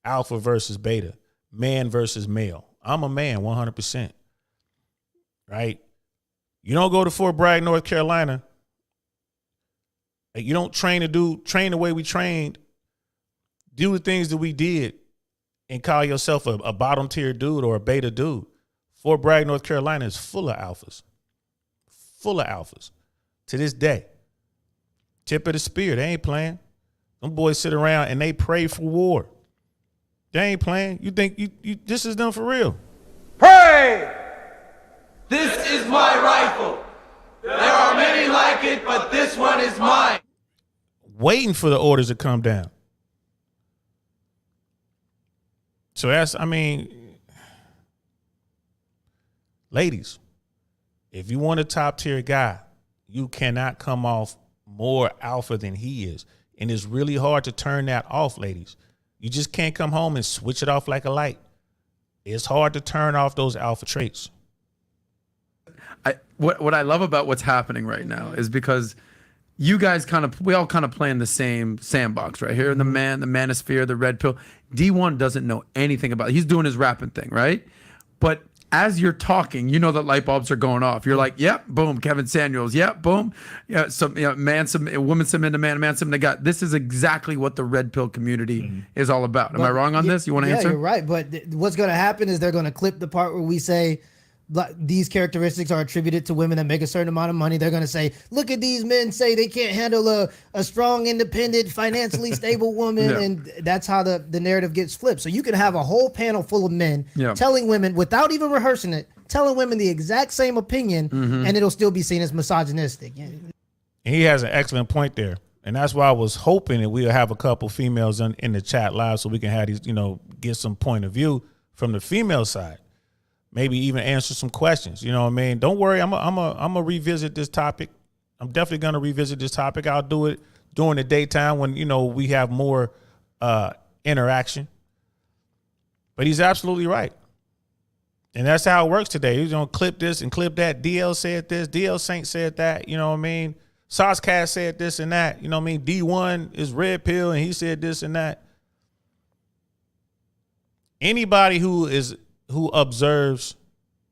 Alpha versus beta, man versus male. I'm a man 100%. Right? You don't go to Fort Bragg, North Carolina, Like, you don't train the way we trained, do the things that we did, and call yourself a bottom tier dude or a beta dude. Fort Bragg, North Carolina is full of alphas. Full of alphas. To this day. Tip of the spear. They ain't playing. Them boys sit around and they pray for war. They ain't playing. You think you this is done for real? Pray! This is my rifle. There are many like it, but this one is mine. Waiting for the orders to come down. So that's, I mean, ladies, if you want a top tier guy, you cannot come off more alpha than he is. And it's really hard to turn that off, ladies. You just can't come home and switch it off like a light. It's hard to turn off those alpha traits. What I love about what's happening right now is because you guys we all kind of play in the same sandbox right here. The manosphere, the red pill. D1 doesn't know anything about it. He's doing his rapping thing, right? But as you're talking, you know that light bulbs are going off. You're like, yep, boom, Kevin Samuels, yep, boom. Yeah, man, woman submit to man submit to God. This is exactly what the red pill community is all about. Am I wrong on this? You want to answer? Yeah, you're right. But what's going to happen is they're going to clip the part where we say these characteristics are attributed to women that make a certain amount of money. They're going to say, look at these men say they can't handle a strong, independent, financially stable woman. Yeah. And that's how the narrative gets flipped. So you can have a whole panel full of men telling women, without even rehearsing it, telling women the exact same opinion, and it'll still be seen as misogynistic. And he has an excellent point there. And that's why I was hoping that we'll have a couple females in the chat live so we can have these, get some point of view from the female side. Maybe even answer some questions. You know what I mean? Don't worry. I'm gonna revisit this topic. I'm definitely gonna revisit this topic. I'll do it during the daytime when we have more interaction. But he's absolutely right, and that's how it works today. He's gonna clip this and clip that. DL said this. DL Saint said that. You know what I mean? Saucecast said this and that. You know what I mean? D1 is red pill and he said this and that. Anybody who observes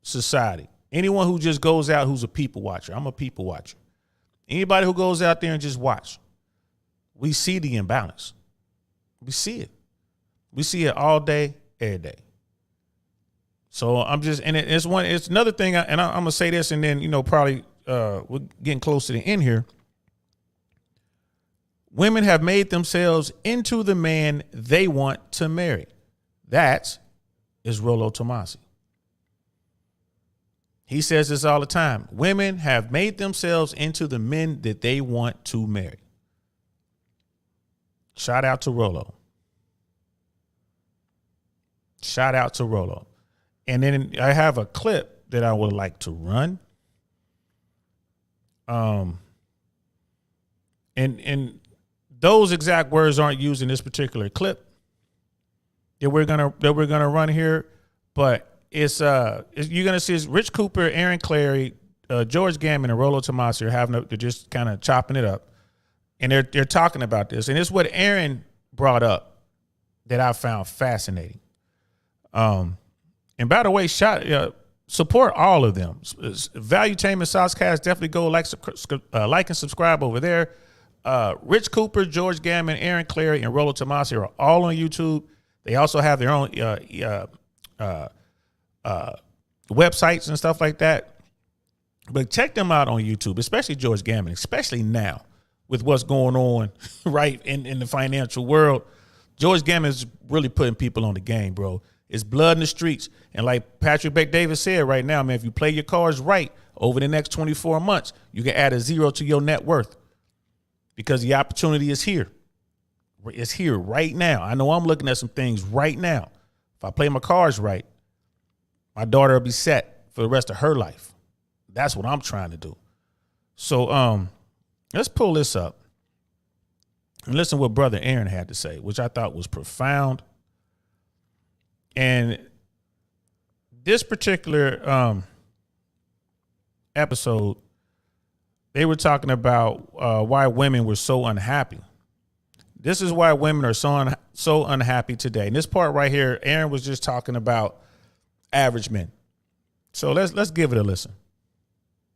society, anyone who just goes out who's a people watcher. I'm a people watcher. Anybody who goes out there and just watch, we see the imbalance. We see it. We see it all day, every day. So I'm just, and it's another thing, I'm gonna say this, and then probably we're getting close to the end here. Women have made themselves into the man they want to marry. That is Rollo Tomasi. He says this all the time. Women have made themselves into the men that they want to marry. Shout out to Rollo. Shout out to Rollo. And then I have a clip that I would like to run. And those exact words aren't used in this particular clip that we're gonna run here, but it's you're gonna see it's Rich Cooper, Aaron Clarey, George Gammon, and Rollo Tomasi are they're just kind of chopping it up, and they're talking about this, and it's what Aaron brought up that I found fascinating. And by the way, support all of them. Value Tainment Saucecast, definitely go like and subscribe over there. Rich Cooper, George Gammon, Aaron Clarey, and Rollo Tomasi are all on YouTube. They also have their own websites and stuff like that. But check them out on YouTube, especially George Gammon, especially now with what's going on right in the financial world. George Gammon is really putting people on the game, bro. It's blood in the streets. And like Patrick Bet-David said right now, man, if you play your cards right over the next 24 months, you can add a zero to your net worth because the opportunity is here. It's here right now. I know I'm looking at some things right now. If I play my cards right, my daughter will be set for the rest of her life. That's what I'm trying to do. So let's pull this up and listen to what Brother Aaron had to say, which I thought was profound. And this particular episode, they were talking about why women were so unhappy. This is why women are so unhappy today. And this part right here, Aaron was just talking about average men. So let's give it a listen.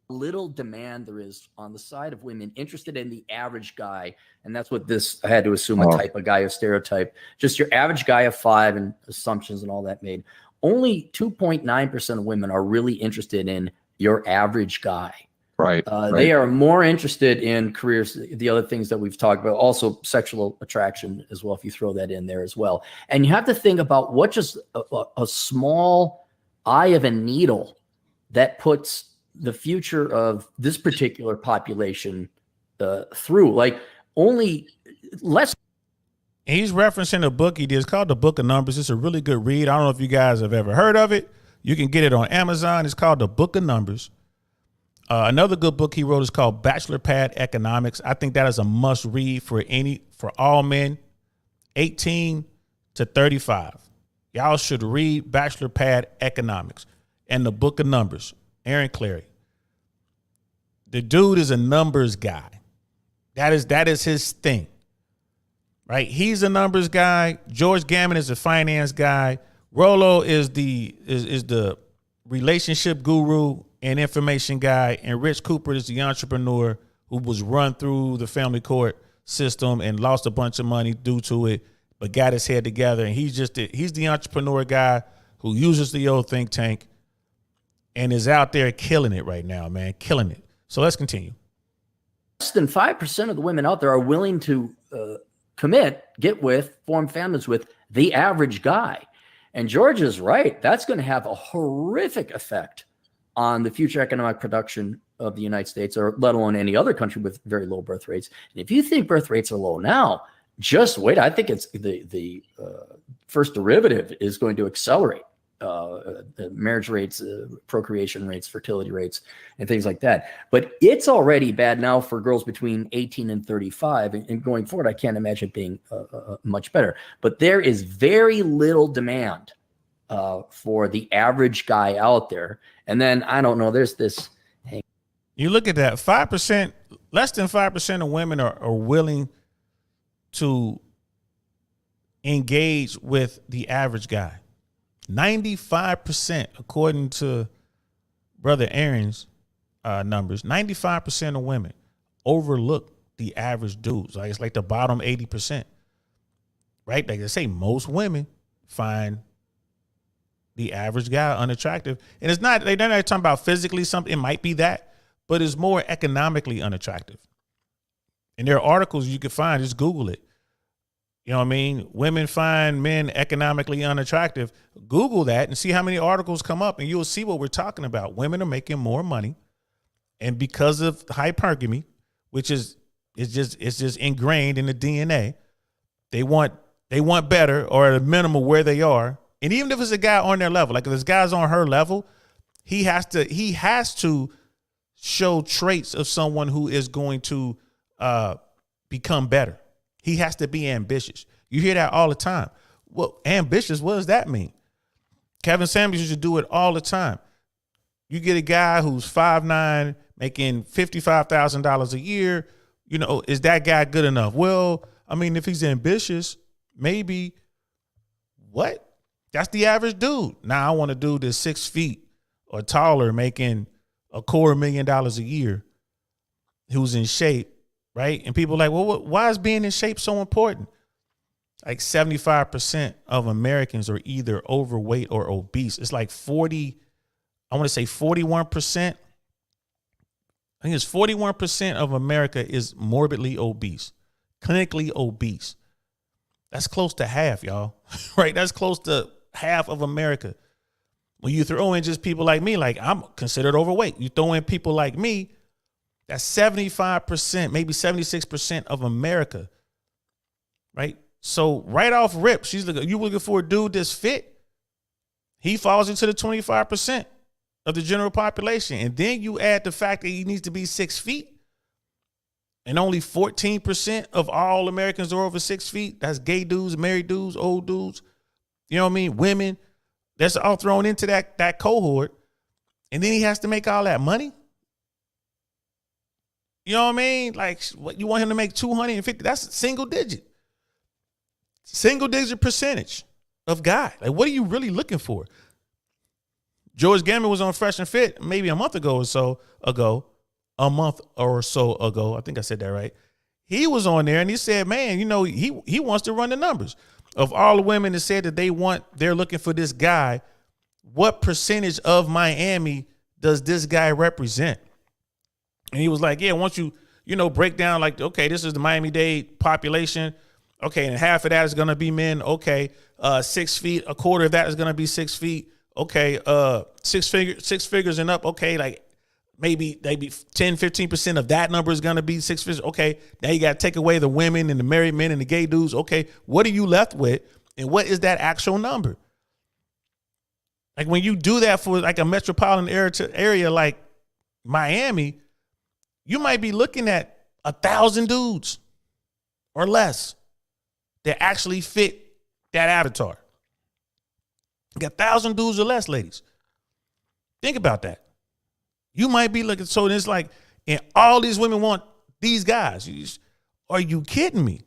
little demand there is on the side of women interested in the average guy. And that's what this, I had to assume a type of guy, a stereotype, just your average guy of 5 and assumptions and all that made. Only 2.9% of women are really interested in your average guy. Right. They are more interested in careers, the other things that we've talked about, also sexual attraction as well, if you throw that in there as well. And you have to think about what just a small eye of a needle that puts the future of this particular population through. Like only less. And he's referencing a book he did. It's called The Book of Numbers. It's a really good read. I don't know if you guys have ever heard of it. You can get it on Amazon. It's called The Book of Numbers. Another good book he wrote is called Bachelor Pad Economics. I think that is a must read for all men 18 to 35. Y'all should read Bachelor Pad Economics and The Book of Numbers. Aaron Clarey. The dude is a numbers guy. That is his thing. Right? He's a numbers guy. George Gammon is a finance guy. Rollo is the relationship guru and information guy, and Rich Cooper is the entrepreneur who was run through the family court system and lost a bunch of money due to it, but got his head together. And he's the entrepreneur guy who uses the old think tank and is out there killing it right now, man, killing it. So let's continue. Less than 5% of the women out there are willing to commit, get with, form families with the average guy. And George is right. That's going to have a horrific effect on the future economic production of the United States, or let alone any other country with very low birth rates. And if you think birth rates are low now, just wait. I think it's the first derivative is going to accelerate marriage rates, procreation rates, fertility rates, and things like that. But it's already bad now for girls between 18 and 35. And going forward, I can't imagine it being much better. But there is very little demand for the average guy out there. And then, I don't know, there's this. You look at that, 5%, less than 5% of women are willing to engage with the average guy. 95%, according to Brother Aaron's numbers, 95% of women overlook the average dudes. Like it's like the bottom 80%, right? Like they say, most women find the average guy unattractive. And it's not, they're not talking about physically something. It might be that, but it's more economically unattractive. And there are articles you can find, just Google it. You know what I mean? Women find men economically unattractive. Google that and see how many articles come up, and you'll see what we're talking about. Women are making more money, and because of hypergamy, which is it's just ingrained in the DNA, they want better, or at a minimum where they are. And even if it's a guy on their level, like if this guy's on her level, he has to show traits of someone who is going to become better. He has to be ambitious. You hear that all the time. Well, ambitious, what does that mean? Kevin Samuels used to do it all the time. You get a guy who's 5'9", making $55,000 a year. You know, is that guy good enough? Well, I mean, if he's ambitious, maybe. What? That's the average dude. Now, I want a dude that's 6 feet or taller, making $250,000 a year, who's in shape. Right? And people are like, well, why is being in shape so important? Like 75% of Americans are either overweight or obese. It's like 41%. I think it's 41% of America is morbidly obese, clinically obese. That's close to half, y'all. Right? That's close to half of America. When you throw in just people like me, like I'm considered overweight. You throw in people like me, that's 75%, maybe 76% of America, right? So right off rip, you looking for a dude that's fit, he falls into the 25% of the general population. And then you add the fact that he needs to be 6 feet, and only 14% of all Americans are over 6 feet. That's gay dudes, married dudes, old dudes, you know what I mean? Women, that's all thrown into that cohort. And then he has to make all that money. You know what I mean? Like, what you want him to make 250? That's single digit percentage of guy. Like, what are you really looking for? George Gammon was on Fresh and Fit maybe a month or so ago. I think I said that right. He was on there and he said, man, you know, he wants to run the numbers of all the women that said that they're looking for this guy. What percentage of Miami does this guy represent? And he was like, yeah, once you break down like, okay, this is the Miami-Dade population. Okay, and half of that is going to be men. Okay, 6 feet, a quarter of that is going to be 6 feet. Okay, six figures and up. Okay, like maybe 10-15% of that number is going to be 6 figures. Okay, now you got to take away the women and the married men and the gay dudes. Okay, what are you left with? And what is that actual number? Like when you do that for like a metropolitan area like Miami, you might be looking at 1,000 dudes or less that actually fit that avatar. You got 1,000 dudes or less, ladies. Think about that. You might be looking, so it's like, and all these women want these guys. Are you kidding me?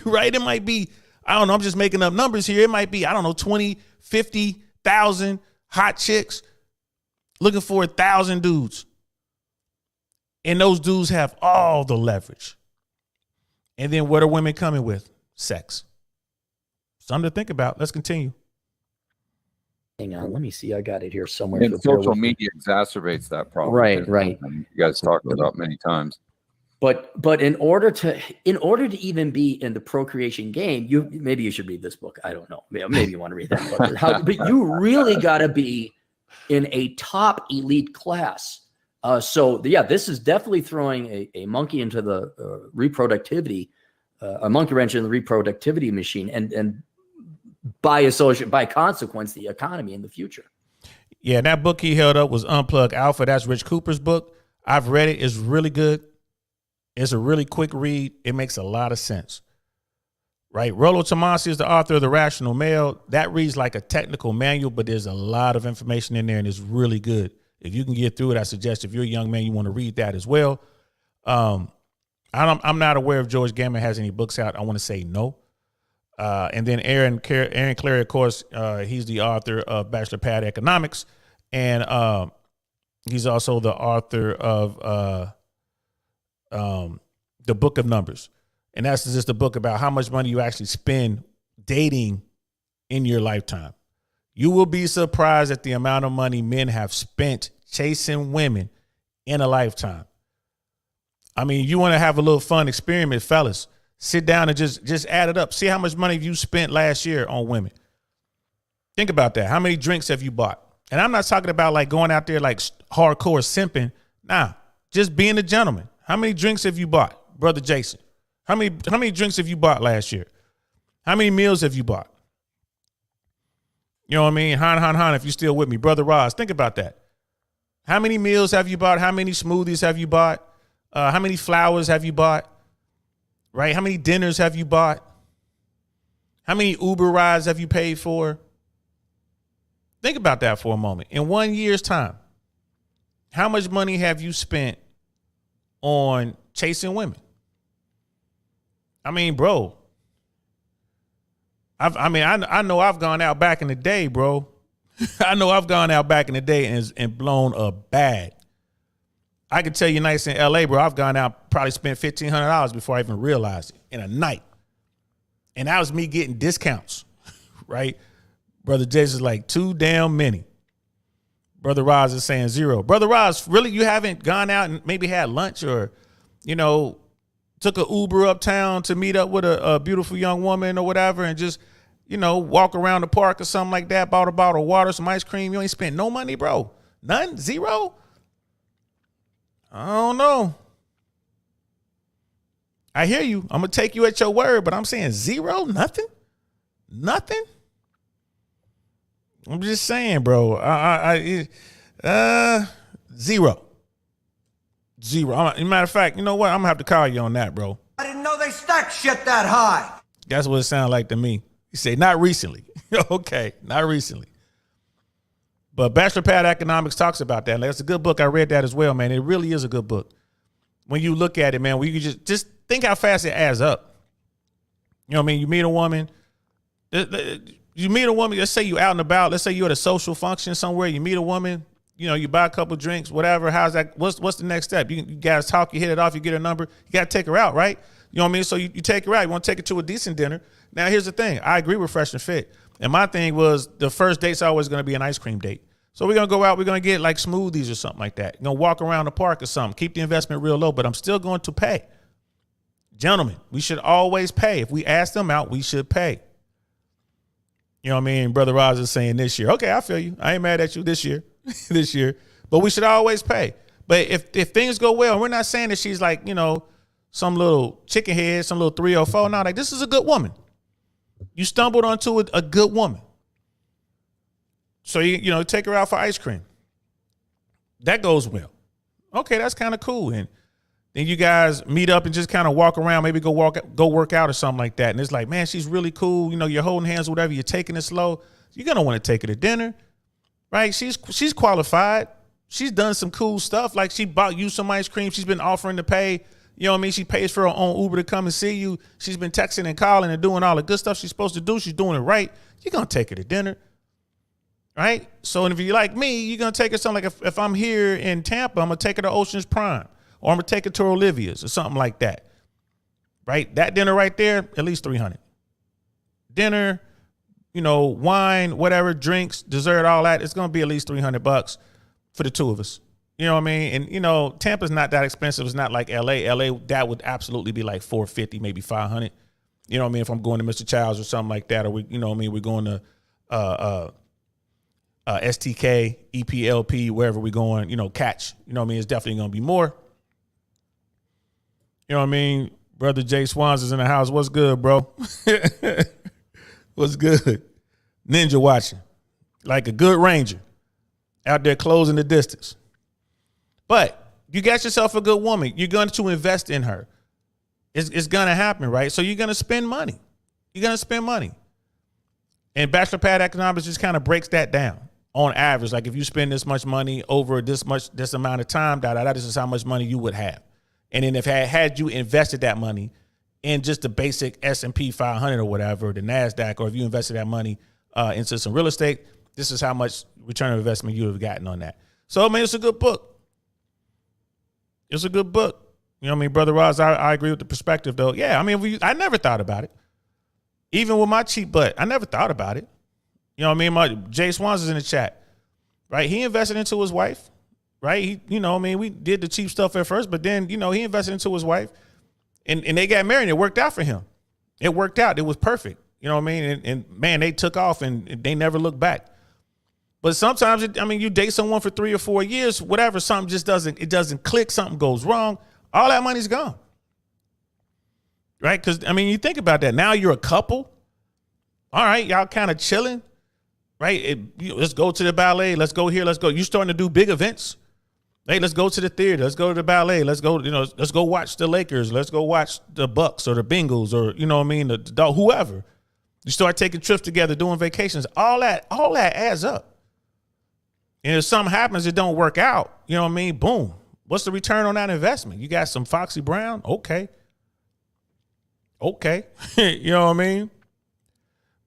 Right? It might be, I don't know, I'm just making up numbers here. It might be, I don't know, 20, 50,000 hot chicks looking for 1,000 dudes. And those dudes have all the leverage. And then what are women coming with? Sex. Something to think about. Let's continue. Hang on, let me see. I got it here somewhere. And social media exacerbates that problem. Right, right. You guys talked about many times. But in order to even be in the procreation game, maybe you should read this book. I don't know. Maybe you want to read that book. But you really got to be in a top elite class. So yeah, this is definitely throwing a monkey into the reproductivity, a monkey wrench in the reproductivity machine, and by consequence, the economy in the future. Yeah, that book he held up was Unplug Alpha. That's Rich Cooper's book. I've read it. It's really good. It's a really quick read. It makes a lot of sense. Right? Rollo Tomassi is the author of The Rational Male. That reads like a technical manual, but there's a lot of information in there, and it's really good. If you can get through it, I suggest if you're a young man, you want to read that as well. I'm not aware if George Gammon has any books out. I want to say no. And then Aaron Clarey, of course, he's the author of Bachelor Pad Economics, and he's also the author of the Book of Numbers. And that's just a book about how much money you actually spend dating in your lifetime. You will be surprised at the amount of money men have spent chasing women in a lifetime. I mean, you want to have a little fun experiment, fellas. Sit down and just add it up. See how much money you spent last year on women. Think about that. How many drinks have you bought? And I'm not talking about like going out there like hardcore simping. Nah, just being a gentleman. How many drinks have you bought, Brother Jason? How many drinks have you bought last year? How many meals have you bought? You know what I mean? Han, if you're still with me. Brother Roz, think about that. How many meals have you bought? How many smoothies have you bought? How many flowers have you bought? Right? How many dinners have you bought? How many Uber rides have you paid for? Think about that for a moment. In 1 year's time, how much money have you spent on chasing women? I mean, bro, I know I've gone out back in the day, bro. I know I've gone out back in the day and blown a bag. I can tell you nights in LA, bro, I've gone out, probably spent $1,500 before I even realized it in a night. And that was me getting discounts, right? Brother Jason's like, too damn many. Brother Roz is saying 0. Brother Roz, really, you haven't gone out and maybe had lunch or, took an Uber uptown to meet up with a beautiful young woman or whatever and just, walk around the park or something like that, bought a bottle of water, some ice cream. You ain't spent no money, bro. None? 0? I don't know. I hear you. I'm going to take you at your word, but I'm saying 0? Nothing? Nothing? I'm just saying, bro. 0. 0. Matter of fact, you know what? I'm going to have to call you on that, bro. I didn't know they stacked shit that high. That's what it sounded like to me. You say, not recently. Okay, not recently. But Bachelor Pad Economics talks about that. That's a good book. I read that as well, man. It really is a good book. When you look at it, man, you just think how fast it adds up. You know what I mean? You meet a woman, just You meet a woman, let's say you out and about, let's say you're at a social function somewhere, you meet a woman, you know, you buy a couple drinks, whatever. How's that? What's the next step? You guys talk, you hit it off, you get her number, you got to take her out, right? You know what I mean? So you take her out, you want to take her to a decent dinner. Now, here's the thing. I agree with Fresh and Fit. And my thing was the first date's always going to be an ice cream date. So we're going to go out, we're going to get like smoothies or something like that. We're going to walk around the park or something, keep the investment real low, but I'm still going to pay. Gentlemen, we should always pay. If we ask them out, we should pay. You know what I mean? Brother Roz is saying this year. Okay, I feel you. I ain't mad at you this year. This year. But we should always pay. But if things go well, we're not saying that she's like, you know, some little chicken head, some little 304. No, like this is a good woman. You stumbled onto a good woman. So you know, take her out for ice cream. That goes well. Okay, that's kind of cool. And then you guys meet up and just kind of walk around, maybe go work out or something like that. And it's like, man, she's really cool. You know, you're holding hands or whatever. You're taking it slow. You're going to want to take her to dinner, right? She's qualified. She's done some cool stuff. Like she bought you some ice cream. She's been offering to pay. You know what I mean? She pays for her own Uber to come and see you. She's been texting and calling and doing all the good stuff she's supposed to do. She's doing it right. You're going to take her to dinner, right? So and if you like me, you're going to take her something like if I'm here in Tampa, I'm going to take her to Ocean's Prime. Or I'm going to take it to Olivia's or something like that, right? That dinner right there, at least $300. Dinner, you know, wine, whatever, drinks, dessert, all that, it's going to be at least $300 for the two of us. You know what I mean? And, you know, Tampa's not that expensive. It's not like L.A. L.A., that would absolutely be like $450, maybe $500. You know what I mean? If I'm going to Mr. Childs or something like that, or, we, you know what I mean, we're going to STK, EPLP, wherever we're going, you know, catch. You know what I mean? It's definitely going to be more. You know what I mean? Brother Jay Swans is in the house. What's good, bro? What's good? Ninja watching. Like a good ranger. Out there closing the distance. But you got yourself a good woman. You're going to invest in her. It's going to happen, right? So you're going to spend money. You're going to spend money. And Bachelor Pad Economics just kind of breaks that down. On average, like if you spend this much money over this amount of time, this is how much money you would have. And then if had you invested that money in just the basic S&P 500 or whatever, the NASDAQ, or if you invested that money into some real estate, this is how much return on investment you would have gotten on that. So, I mean, it's a good book. It's a good book. You know what I mean? Brother Roz, I agree with the perspective, though. Yeah, I mean, I never thought about it. Even with my cheap butt, I never thought about it. You know what I mean? Jay Swans is in the chat, right? He invested into his wife. Right. He, you know, I mean, we did the cheap stuff at first, but then, you know, he invested into his wife and they got married and it worked out for him. It worked out. It was perfect. You know what I mean? And man, they took off and they never looked back. But sometimes, you date someone for 3 or 4 years, whatever, something just doesn't click. Something goes wrong. All that money's gone. Right. Because, you think about that. Now you're a couple. All right. Y'all kind of chilling. Right. Let's go to the ballet. Let's go here. Let's go. You starting to do big events. Hey, let's go to the theater. Let's go to the ballet. Let's go, let's go watch the Lakers. Let's go watch the Bucks or the Bengals or, you know what I mean, the whoever. You start taking trips together, doing vacations. All that adds up. And if something happens, it don't work out. You know what I mean? Boom. What's the return on that investment? You got some Foxy Brown? Okay. You know what I mean?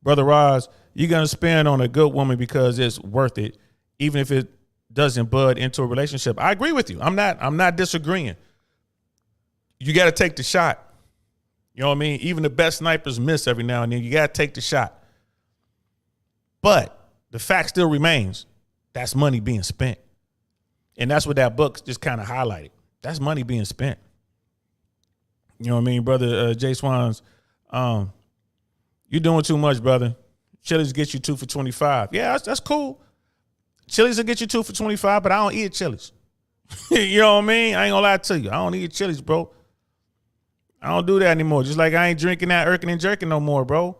Brother Roz, you're going to spend on a good woman because it's worth it, even if it doesn't bud into a relationship. I agree with you. I'm not disagreeing. You got to take the shot. You know what I mean? Even the best snipers miss every now and then. You got to take the shot. But the fact still remains, that's money being spent. And that's what that book just kind of highlighted. That's money being spent. You know what I mean, brother Jay Swans? You're doing too much, brother. Chili's get you 2 for $25. Yeah, that's cool. Chili's will get you 2 for $25, but I don't eat at Chili's. You know what I mean? I ain't gonna lie to you. I don't eat at Chili's, bro. I don't do that anymore. Just like I ain't drinking that Irking and Jerking no more, bro.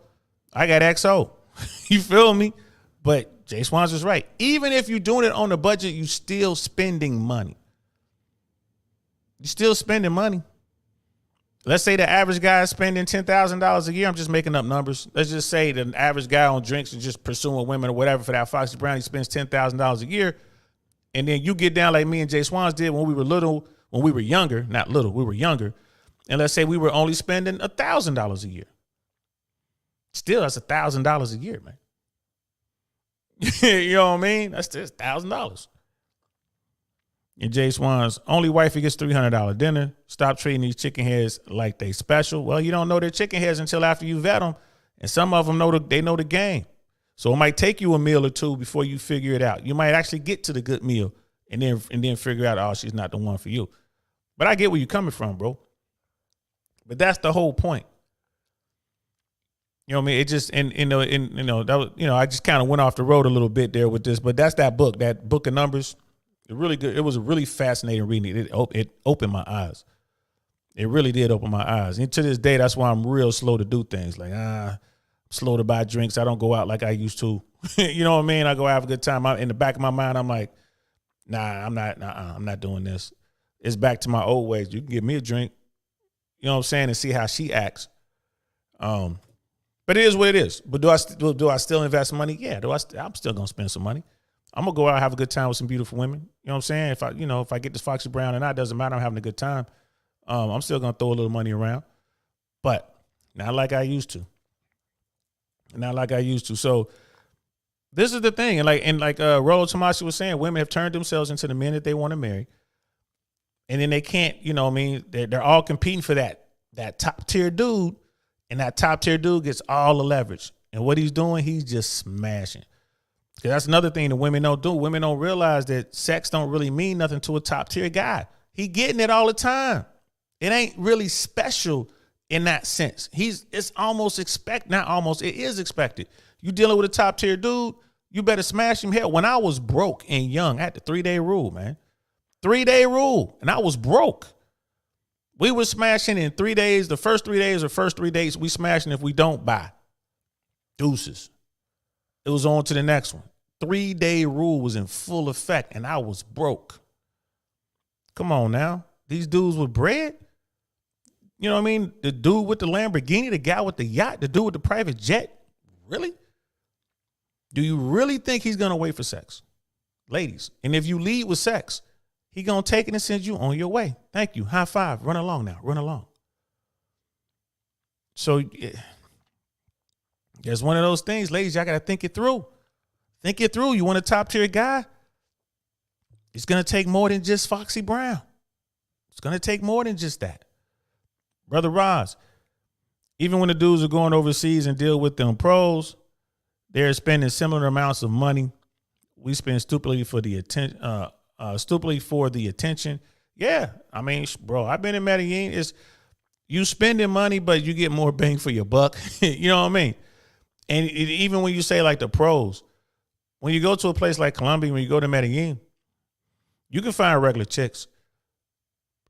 I got XO. You feel me? But Jay Swans is right. Even if you're doing it on the budget, you still spending money. You're still spending money. Let's say the average guy is spending $10,000 a year. I'm just making up numbers. Let's just say the average guy on drinks and just pursuing women or whatever for that Foxy Brown, he spends $10,000 a year. And then you get down like me and Jay Swans did when we were little, when we were younger, not little, we were younger. And let's say we were only spending $1,000 a year. Still, that's $1,000 a year, man. You know what I mean? That's just $1,000. And Jay Swan's only wifey gets $300 dinner. Stop treating these chicken heads like they special. Well, you don't know they're chicken heads until after you vet them, and some of them know the game. So it might take you a meal or two before you figure it out. You might actually get to the good meal and then figure out, oh, she's not the one for you. But I get where you're coming from, bro. But that's the whole point. You know what I mean? It just I just kind of went off the road a little bit there with this, but that's that book of numbers. Really good. It was a really fascinating reading. It opened my eyes. It really did open my eyes. And to this day, that's why I'm real slow to do things. Like, I'm slow to buy drinks. I don't go out like I used to. You know what I mean? I go have a good time. In the back of my mind, I'm like, nah, I'm not doing this. It's back to my old ways. You can give me a drink, you know what I'm saying, and see how she acts. But it is what it is. But do I still invest money? Yeah. I'm still gonna spend some money. I'm gonna go out and have a good time with some beautiful women. You know what I'm saying? If I get this Foxy Brown or not, it doesn't matter. I'm having a good time. I'm still gonna throw a little money around, but not like I used to. Not like I used to. So this is the thing, and like Rollo Tomassi was saying, women have turned themselves into the men that they want to marry, and then they can't. You know what I mean? They're all competing for that top tier dude, and that top tier dude gets all the leverage. And what he's doing, he's just smashing. Because that's another thing that women don't do. Women don't realize that sex don't really mean nothing to a top tier guy. He getting it all the time. It ain't really special in that sense. It's almost it is expected. You dealing with a top tier dude, you better smash him. Hell, when I was broke and young, I had the 3-day rule, man. 3-day rule. And I was broke. We were smashing in 3 days. The first 3 days or first 3 days, we smashing if we don't buy. Deuces. It was on to the next one. 3-day rule was in full effect, and I was broke. Come on now. These dudes with bread? You know what I mean? The dude with the Lamborghini, the guy with the yacht, the dude with the private jet? Really? Do you really think he's going to wait for sex? Ladies, and if you lead with sex, he going to take it and send you on your way. Thank you. High five. Run along now. Run along. So, yeah. It's one of those things, ladies, y'all got to think it through. Think it through. You want a top tier guy? It's going to take more than just Foxy Brown. It's going to take more than just that. Brother Roz, even when the dudes are going overseas and deal with them pros, they're spending similar amounts of money. We spend stupidly for the attention. Yeah. I mean, bro, I've been in Medellin. It's you spending money, but you get more bang for your buck. You know what I mean? And even when you say like the pros, when you go to a place like Colombia, when you go to Medellin, you can find regular chicks.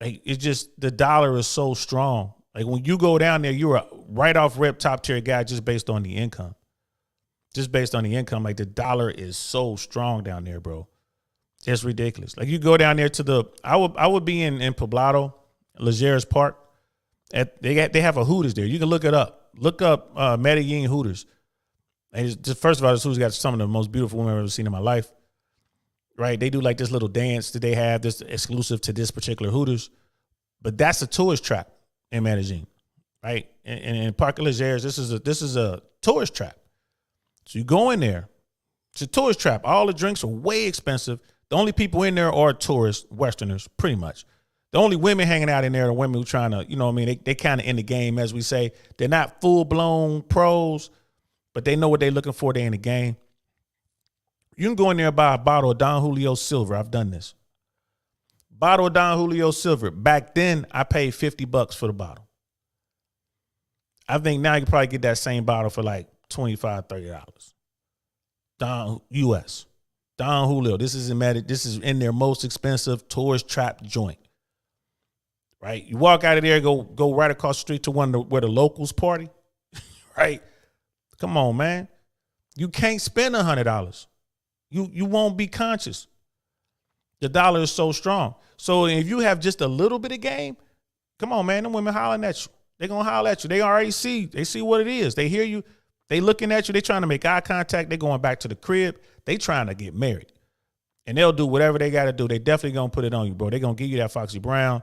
Like it's just the dollar is so strong. Like when you go down there, you're a right off rip top tier guy just based on the income. Just based on the income, like the dollar is so strong down there, bro. It's ridiculous. Like you go down there to I would be in Poblado, Lejeres Park. They have a Hooters there. You can look it up. Look up Medellin Hooters. And just, first of all, this Hooters got some of the most beautiful women I've ever seen in my life. Right? They do like this little dance that they have this exclusive to this particular Hooters. But that's a tourist trap in Medellin. Right? And in Parque Lejeres, this is a tourist trap. So you go in there. It's a tourist trap. All the drinks are way expensive. The only people in there are tourists, Westerners, pretty much. The only women hanging out in there are women who trying to, you know what I mean? They kind of in the game, as we say. They're not full-blown pros, but they know what they're looking for. They're in the game. You can go in there and buy a bottle of Don Julio Silver. I've done this. Bottle of Don Julio Silver. Back then, I paid $50 for the bottle. I think now you can probably get that same bottle for like $25, $30. Don US. Don Julio. This is in their most expensive tourist trap joint. Right? You walk out of there, go right across the street to where the locals party. Right? Come on, man. You can't spend $100. You won't be conscious. The dollar is so strong. So if you have just a little bit of game, come on, man. Them women hollering at you. They're going to holler at you. They already see what it is. They hear you. They looking at you. They trying to make eye contact. They going back to the crib. They trying to get married. And they'll do whatever they got to do. They definitely going to put it on you, bro. They going to give you that Foxy Brown,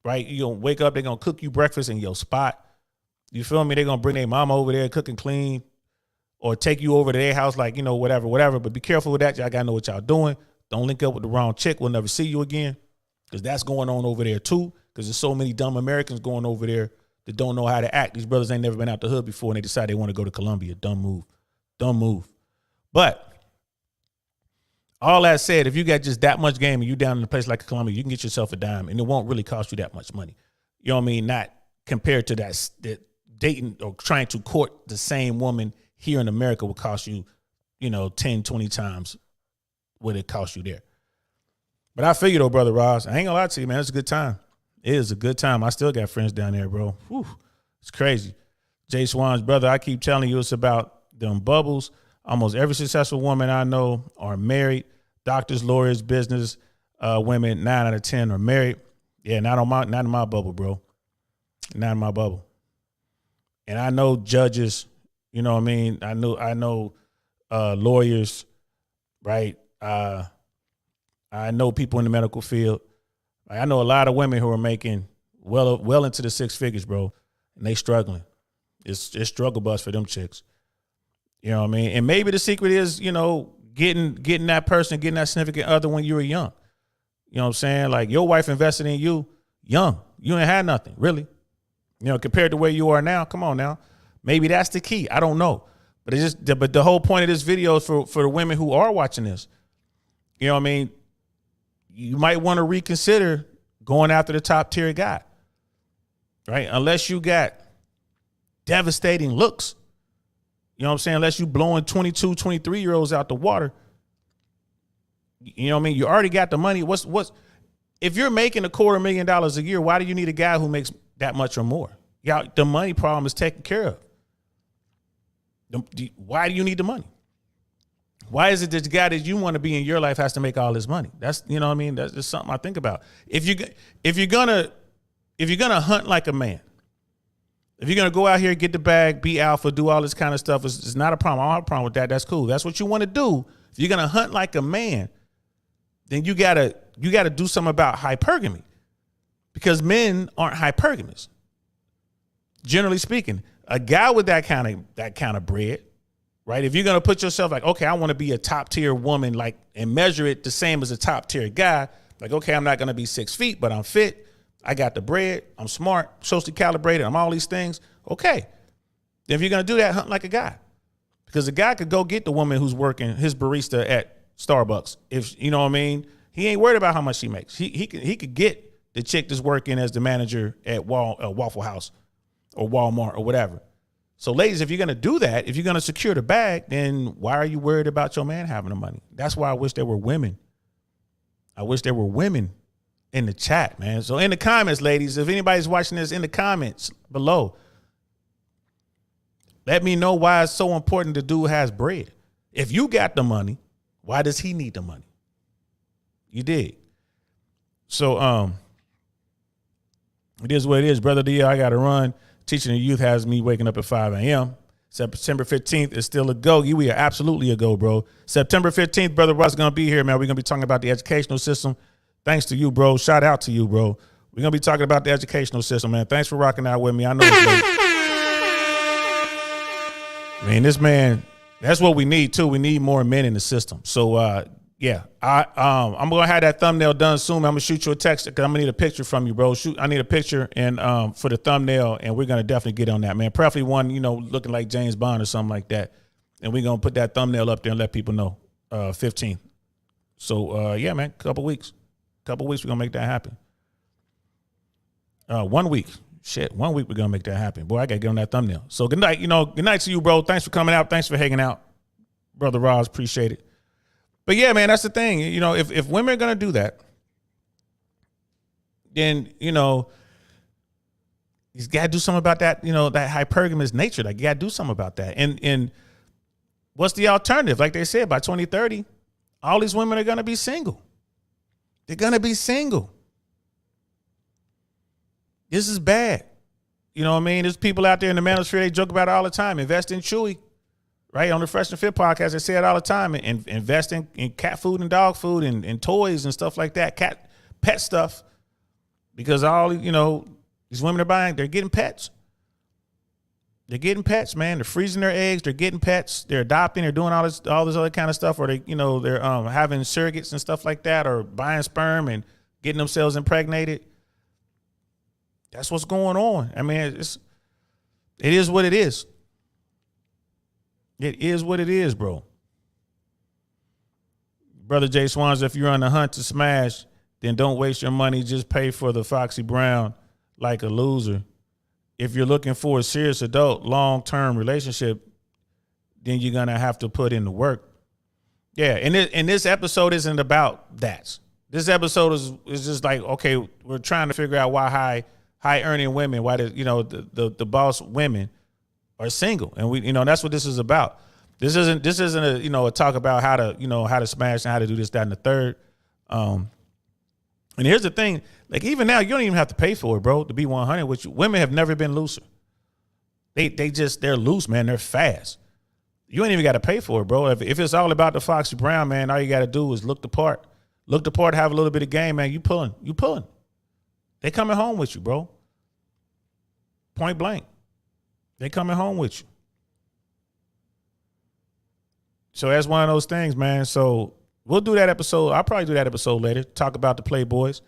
right? You going to wake up. They going to cook you breakfast in your spot. You feel me? They going to bring their mama over there, cook and clean. or take you over to their house, like, whatever. But be careful with that. Y'all gotta know what y'all doing. Don't link up with the wrong chick. We'll never see you again, because that's going on over there too. Because there's so many dumb Americans going over there that don't know how to act. These brothers ain't never been out the hood before, and they decide they want to go to Colombia. Dumb move. But all that said, if you got just that much game and you down in a place like Colombia, you can get yourself a dime, and it won't really cost you that much money. You know what I mean? Not compared to that dating or trying to court the same woman here in America will cost you, 10, 20 times what it cost you there. But I figure though, Brother Ross, I ain't gonna lie to you, man. It's a good time. It is a good time. I still got friends down there, bro. Whew, it's crazy. Jay Swan's brother, I keep telling you, it's about them bubbles. Almost every successful woman I know are married. Doctors, lawyers, business women, 9 out of 10 are married. Yeah, not in my bubble, bro. Not in my bubble. And I know judges, you know what I mean? I know lawyers, right? I know people in the medical field. I know a lot of women who are making well into the 6 figures, bro, and they struggling. It's struggle bus for them chicks. You know what I mean? And maybe the secret is, getting that person, getting that significant other when you were young. You know what I'm saying? Like, your wife invested in you young. You ain't had nothing, really. Compared to where you are now. Come on now. Maybe that's the key. I don't know. But the whole point of this video is for the women who are watching this. You know what I mean? You might want to reconsider going after the top tier guy, right? Unless you got devastating looks. You know what I'm saying? Unless you blowing 22, 23-year-olds out the water. You know what I mean? You already got the money. If you're making $250,000 a year, why do you need a guy who makes that much or more? Yeah, the money problem is taken care of. Why do you need the money? Why is it that the guy that you want to be in your life has to make all this money? That's, you know what I mean? That's just something I think about. If you're gonna hunt like a man, if you're gonna go out here, get the bag, be alpha, do all this kind of stuff, it's not a problem. I don't have a problem with that. That's cool. That's what you want to do. If you're gonna hunt like a man, then you gotta do something about hypergamy, because men aren't hypergamous. Generally speaking, a guy with that kind of bread, right? If you're gonna put yourself like, okay, I want to be a top tier woman, like, and measure it the same as a top tier guy, like, okay, I'm not gonna be 6 feet, but I'm fit. I got the bread. I'm smart, socially calibrated. I'm all these things. Okay. If you're going to do that, hunt like a guy. Because a guy could go get the woman who's working his barista at Starbucks. If you know what I mean? He ain't worried about how much she makes. He could get the chick that's working as the manager at Waffle House or Walmart or whatever. So ladies, if you're going to do that, if you're going to secure the bag, then why are you worried about your man having the money? That's why I wish there were women. I wish there were women in the chat, man. So in the comments, ladies, if anybody's watching this, in the comments below, let me know why it's so important the dude has bread. If you got the money, why does he need the money? You dig? So it is what it is, brother D. I got to run. Teaching the youth has me waking up at 5 a.m. September 15th is still a go. We are absolutely a go, bro. September 15th, Brother Russ is going to be here, man. We're going to be talking about the educational system. Thanks to you, bro. Shout out to you, bro. We're going to be talking about the educational system, man. Thanks for rocking out with me. I know it's late. Man, this man, that's what we need, too. We need more men in the system. So, yeah, I'm going to have that thumbnail done soon. I'm going to shoot you a text because I'm going to need a picture from you, bro. I need a picture and for the thumbnail, and we're going to definitely get on that, man. Preferably one, looking like James Bond or something like that. And we're going to put that thumbnail up there and let people know, 15th. So, yeah, man, couple weeks, we're going to make that happen. 1 week. Shit, 1 week we're going to make that happen. Boy, I got to get on that thumbnail. So good night, good night to you, bro. Thanks for coming out. Thanks for hanging out. Brother Roz, appreciate it. But yeah, man, that's the thing. If women are going to do that, then, you got to do something about that, that hypergamous nature. Like, you got to do something about that. And what's the alternative? Like they said, by 2030, all these women are going to be single. They're going to be single. This is bad. You know what I mean? There's people out there in the manosphere, they joke about it all the time. Invest in Chewy, right? On the Fresh and Fit podcast, they say it all the time. And invest in cat food and dog food and toys and stuff like that, pet stuff. Because all, these women are buying, they're getting pets. They're getting pets, man. They're freezing their eggs. They're getting pets. They're adopting. They're doing all this other kind of stuff. Or they're having surrogates and stuff like that, or buying sperm and getting themselves impregnated. That's what's going on. I mean, it is what it is. It is what it is, bro. Brother Jay Swans, if you're on the hunt to smash, then don't waste your money. Just pay for the Foxy Brown like a loser. If you're looking for a serious adult long-term relationship, then you're going to have to put in the work. Yeah, and this episode isn't about that. This episode is just like, okay, we're trying to figure out why high earning women, why the boss women are single. And that's what this is about. This isn't a talk about how to smash and how to do this, that, and the third. And here's the thing, like even now, you don't even have to pay for it, bro, to be 100 with you. Women have never been looser. They're loose, man. They're fast. You ain't even got to pay for it, bro. If it's all about the Foxy Brown, man, all you got to do is look the part, have a little bit of game, man. You pulling. They coming home with you, bro. Point blank. They coming home with you. So that's one of those things, man. So we'll do that episode. I'll probably do that episode later. Talk about the Playboys.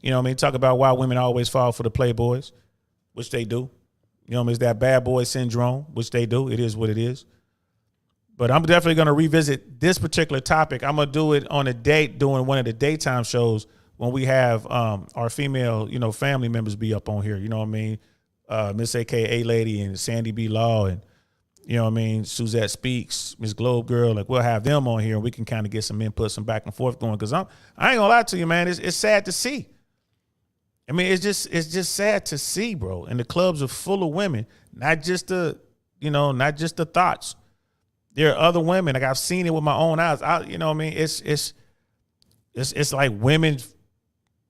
You know what I mean? Talk about why women always fall for the Playboys, which they do. You know what I mean? It's that bad boy syndrome, which they do. It is what it is. But I'm definitely going to revisit this particular topic. I'm going to do it on a date during one of the daytime shows when we have our female, family members be up on here. You know what I mean? Miss AKA Lady and Sandy B. Law and, you know what I mean, Suzette Speaks, Miss Globe Girl. Like, we'll have them on here and we can kind of get some input, some back and forth going. Because I ain't going to lie to you, man. It's sad to see. I mean, it's just sad to see, bro. And the clubs are full of women, not just the thoughts. There are other women. Like, I've seen it with my own eyes. You know what I mean? It's like women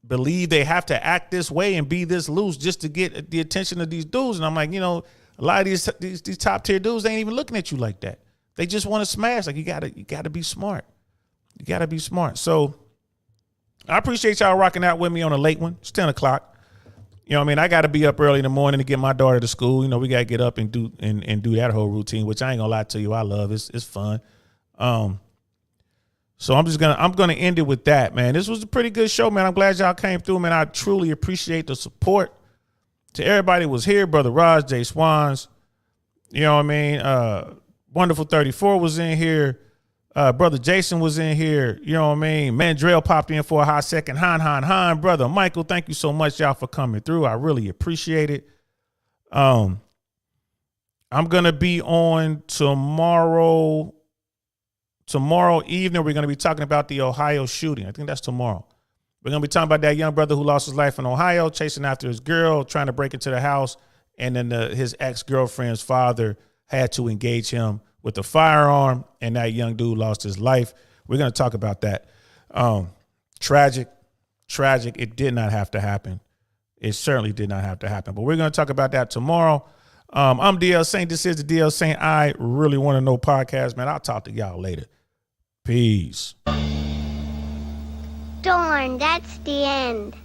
believe they have to act this way and be this loose just to get the attention of these dudes. And I'm like, a lot of these top tier dudes, they ain't even looking at you like that. They just want to smash. Like, you gotta be smart. You gotta be smart. So I appreciate y'all rocking out with me on a late one. It's 10 o'clock. You know what I mean? I got to be up early in the morning to get my daughter to school. We got to get up and do that whole routine, which I ain't gonna lie to you, I love. It's fun. So I'm gonna end it with that, man. This was a pretty good show, man. I'm glad y'all came through, man. I truly appreciate the support. To everybody who was here, Brother Raj, Jay Swans, you know what I mean? Wonderful 34 was in here. Brother Jason was in here. You know what I mean? Mandrell popped in for a hot second. Han. Brother Michael, thank you so much, y'all, for coming through. I really appreciate it. I'm going to be on tomorrow evening. We're going to be talking about the Ohio shooting. I think that's tomorrow. We're going to be talking about that young brother who lost his life in Ohio, chasing after his girl, trying to break into the house. And then his ex-girlfriend's father had to engage him with a firearm, and that young dude lost his life. We're going to talk about that. Tragic. It did not have to happen. It certainly did not have to happen. But we're going to talk about that tomorrow. I'm DL Saint. This is the DL Saint I Really Want to Know podcast, man. I'll talk to y'all later. Peace. Darn, that's the end.